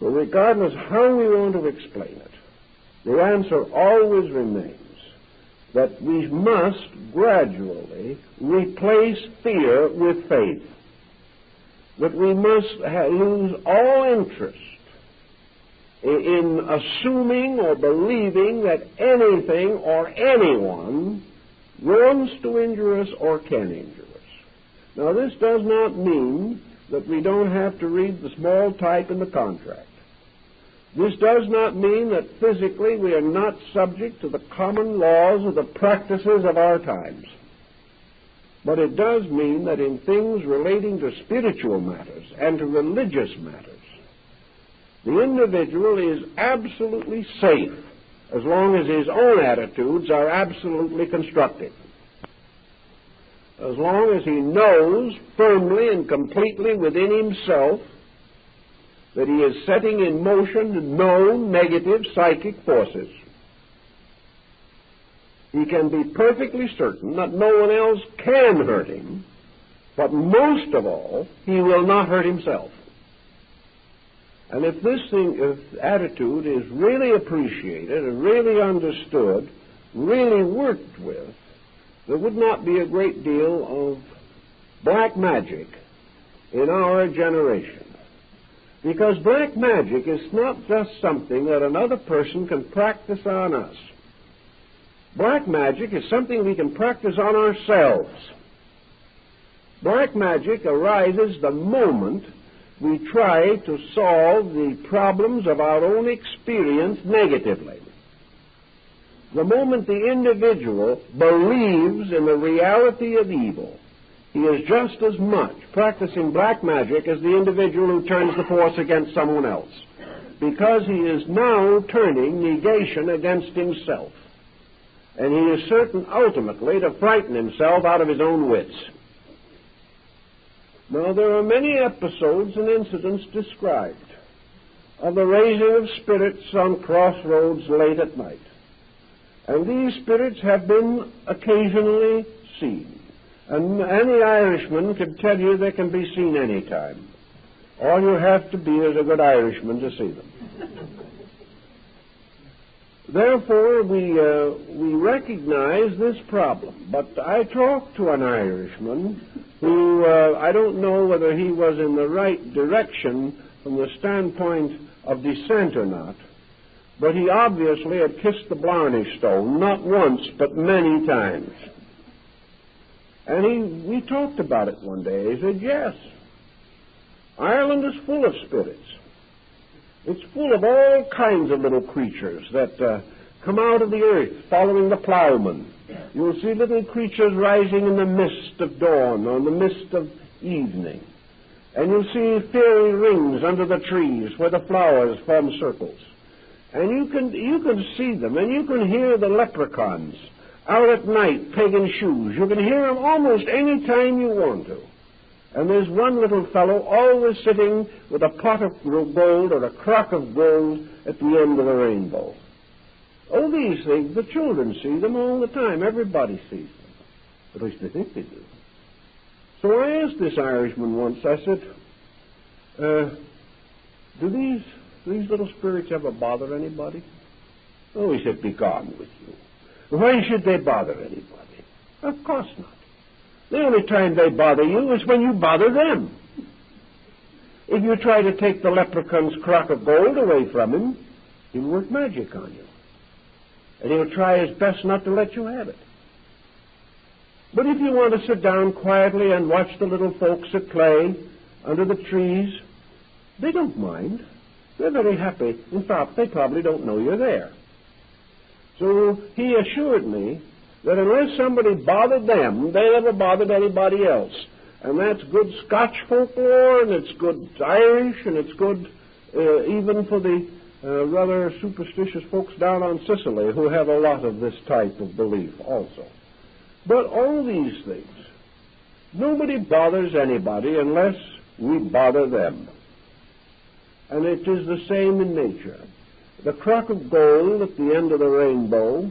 S1: So regardless how we want to explain it, the answer always remains that we must gradually replace fear with faith, that we must lose all interest in assuming or believing that anything or anyone wants to injure us or can injure us. Now, this does not mean that we don't have to read the small type in the contract. This does not mean that physically we are not subject to the common laws of the practices of our times. But it does mean that in things relating to spiritual matters and to religious matters, the individual is absolutely safe as long as his own attitudes are absolutely constructive. As long as he knows firmly and completely within himself that he is setting in motion no negative psychic forces, he can be perfectly certain that no one else can hurt him, but most of all, he will not hurt himself. And if this attitude is really appreciated and really understood, really worked with, there would not be a great deal of black magic in our generation. Because black magic is not just something that another person can practice on us. Black magic is something we can practice on ourselves. Black magic arises the moment we try to solve the problems of our own experience negatively. The moment the individual believes in the reality of evil, he is just as much practicing black magic as the individual who turns the force against someone else, because he is now turning negation against himself. And he is certain ultimately to frighten himself out of his own wits. Now, there are many episodes and incidents described of the raising of spirits on crossroads late at night. And these spirits have been occasionally seen. And any Irishman can tell you they can be seen any time. All you have to be is a good Irishman to see them. Therefore, we recognize this problem. But I talked to an Irishman who, I don't know whether he was in the right direction from the standpoint of descent or not, but he obviously had kissed the Blarney Stone, not once, but many times. And we talked about it one day. He said, yes, Ireland is full of spirits. It's full of all kinds of little creatures that come out of the earth following the plowman. You'll see little creatures rising in the mist of dawn or in the mist of evening. And you'll see fairy rings under the trees where the flowers form circles. And you can see them, and you can hear the leprechauns out at night pegging shoes. You can hear them almost any time you want to. And there's one little fellow always sitting with a pot of gold or a crock of gold at the end of the rainbow. Oh, these things, the children see them all the time. Everybody sees them. At least they think they do. So I asked this Irishman once, I said, do these little spirits ever bother anybody? Oh, he said, be gone with you. Why should they bother anybody? Of course not. The only time they bother you is when you bother them. If you try to take the leprechaun's crock of gold away from him, he'll work magic on you. And he'll try his best not to let you have it. But if you want to sit down quietly and watch the little folks at play under the trees, they don't mind. They're very happy. In fact, they probably don't know you're there. So he assured me that unless somebody bothered them, they never bothered anybody else. And that's good Scotch folklore, and it's good Irish, and it's good even for the rather superstitious folks down on Sicily who have a lot of this type of belief also. But all these things, nobody bothers anybody unless we bother them. And it is the same in nature. The crock of gold at the end of the rainbow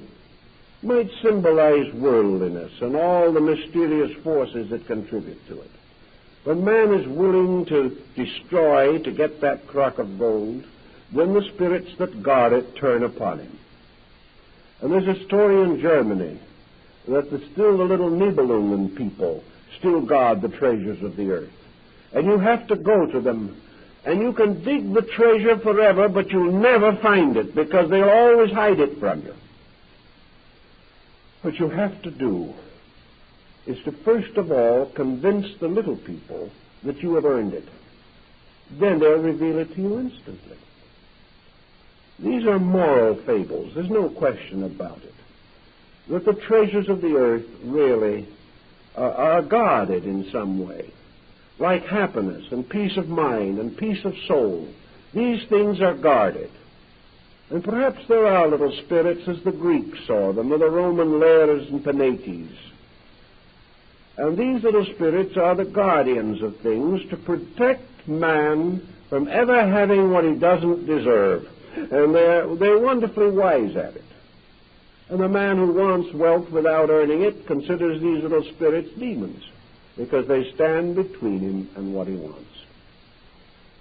S1: might symbolize worldliness and all the mysterious forces that contribute to it. When man is willing to destroy to get that crock of gold, then the spirits that guard it turn upon him. And there's a story in Germany that still the little Nibelungen people still guard the treasures of the earth. And you have to go to them And you can dig the treasure forever, but you'll never find it because they'll always hide it from you. What you have to do is to first of all convince the little people that you have earned it. Then they'll reveal it to you instantly. These are moral fables. There's no question about it. That the treasures of the earth really are guarded in some way. Like happiness and peace of mind and peace of soul. These things are guarded. And perhaps there are little spirits as the Greeks saw them, or the Roman lares and penates. And these little spirits are the guardians of things to protect man from ever having what he doesn't deserve. And they're wonderfully wise at it. And the man who wants wealth without earning it considers these little spirits demons, because they stand between him and what he wants.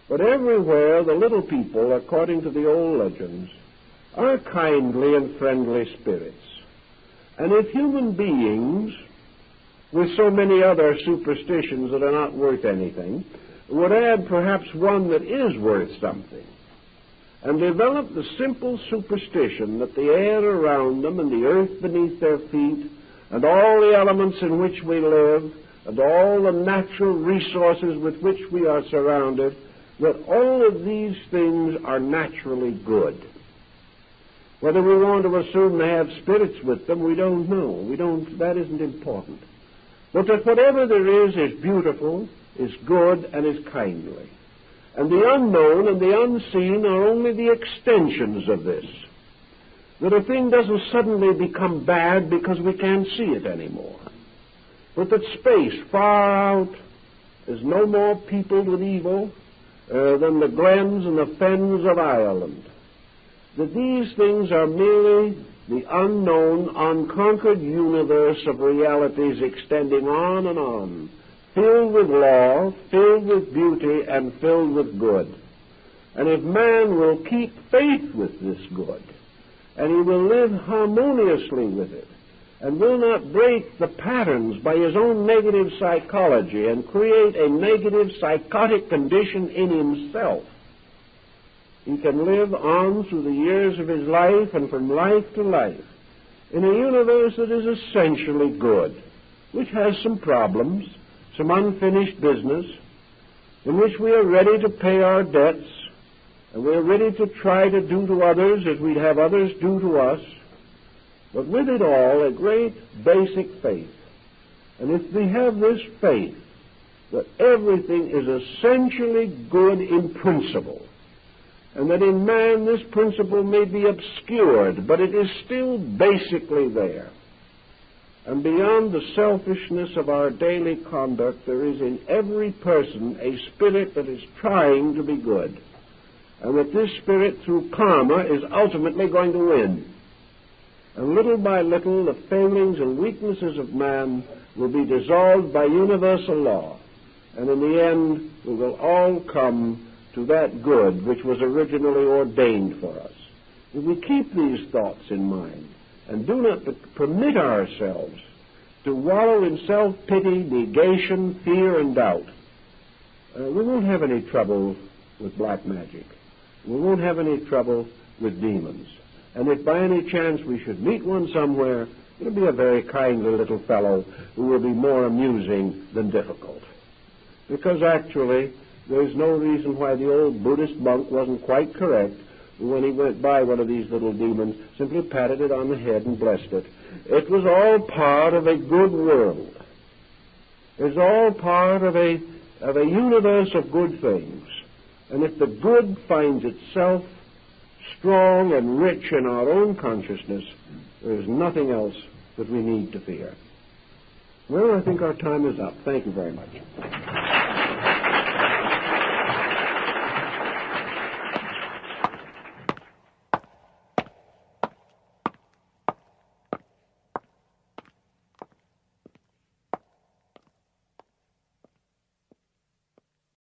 S1: But everywhere the little people, according to the old legends, are kindly and friendly spirits. And if human beings, with so many other superstitions that are not worth anything, would add perhaps one that is worth something, and develop the simple superstition that the air around them and the earth beneath their feet and all the elements in which we live and all the natural resources with which we are surrounded, that all of these things are naturally good. Whether we want to assume they have spirits with them, we don't know. That isn't important. But that whatever there is beautiful, is good, and is kindly. And the unknown and the unseen are only the extensions of this. That a thing doesn't suddenly become bad because we can't see it anymore. But that space far out is no more peopled with evil than the glens and the fens of Ireland. That these things are merely the unknown, unconquered universe of realities extending on and on, filled with law, filled with beauty, and filled with good. And if man will keep faith with this good, and he will live harmoniously with it, and will not break the patterns by his own negative psychology and create a negative psychotic condition in himself, he can live on through the years of his life and from life to life in a universe that is essentially good, which has some problems, some unfinished business, in which we are ready to pay our debts, and we're ready to try to do to others as we'd have others do to us, but with it all a great basic faith. And if we have this faith that everything is essentially good in principle, and that in man this principle may be obscured, but it is still basically there, and beyond the selfishness of our daily conduct, there is in every person a spirit that is trying to be good, and that this spirit, through karma, is ultimately going to win. And little by little, the failings and weaknesses of man will be dissolved by universal law, and in the end, we will all come to that good which was originally ordained for us. If we keep these thoughts in mind, and do not permit ourselves to wallow in self-pity, negation, fear, and doubt, we won't have any trouble with black magic. We won't have any trouble with demons. And if by any chance we should meet one somewhere, it'll be a very kindly little fellow who will be more amusing than difficult. Because actually, there's no reason why the old Buddhist monk wasn't quite correct when he went by one of these little demons, simply patted it on the head and blessed it. It was all part of a good world. It's all part of a universe of good things. And if the good finds itself strong and rich in our own consciousness, there is nothing else that we need to fear. Well, I think our time is up. Thank you very much.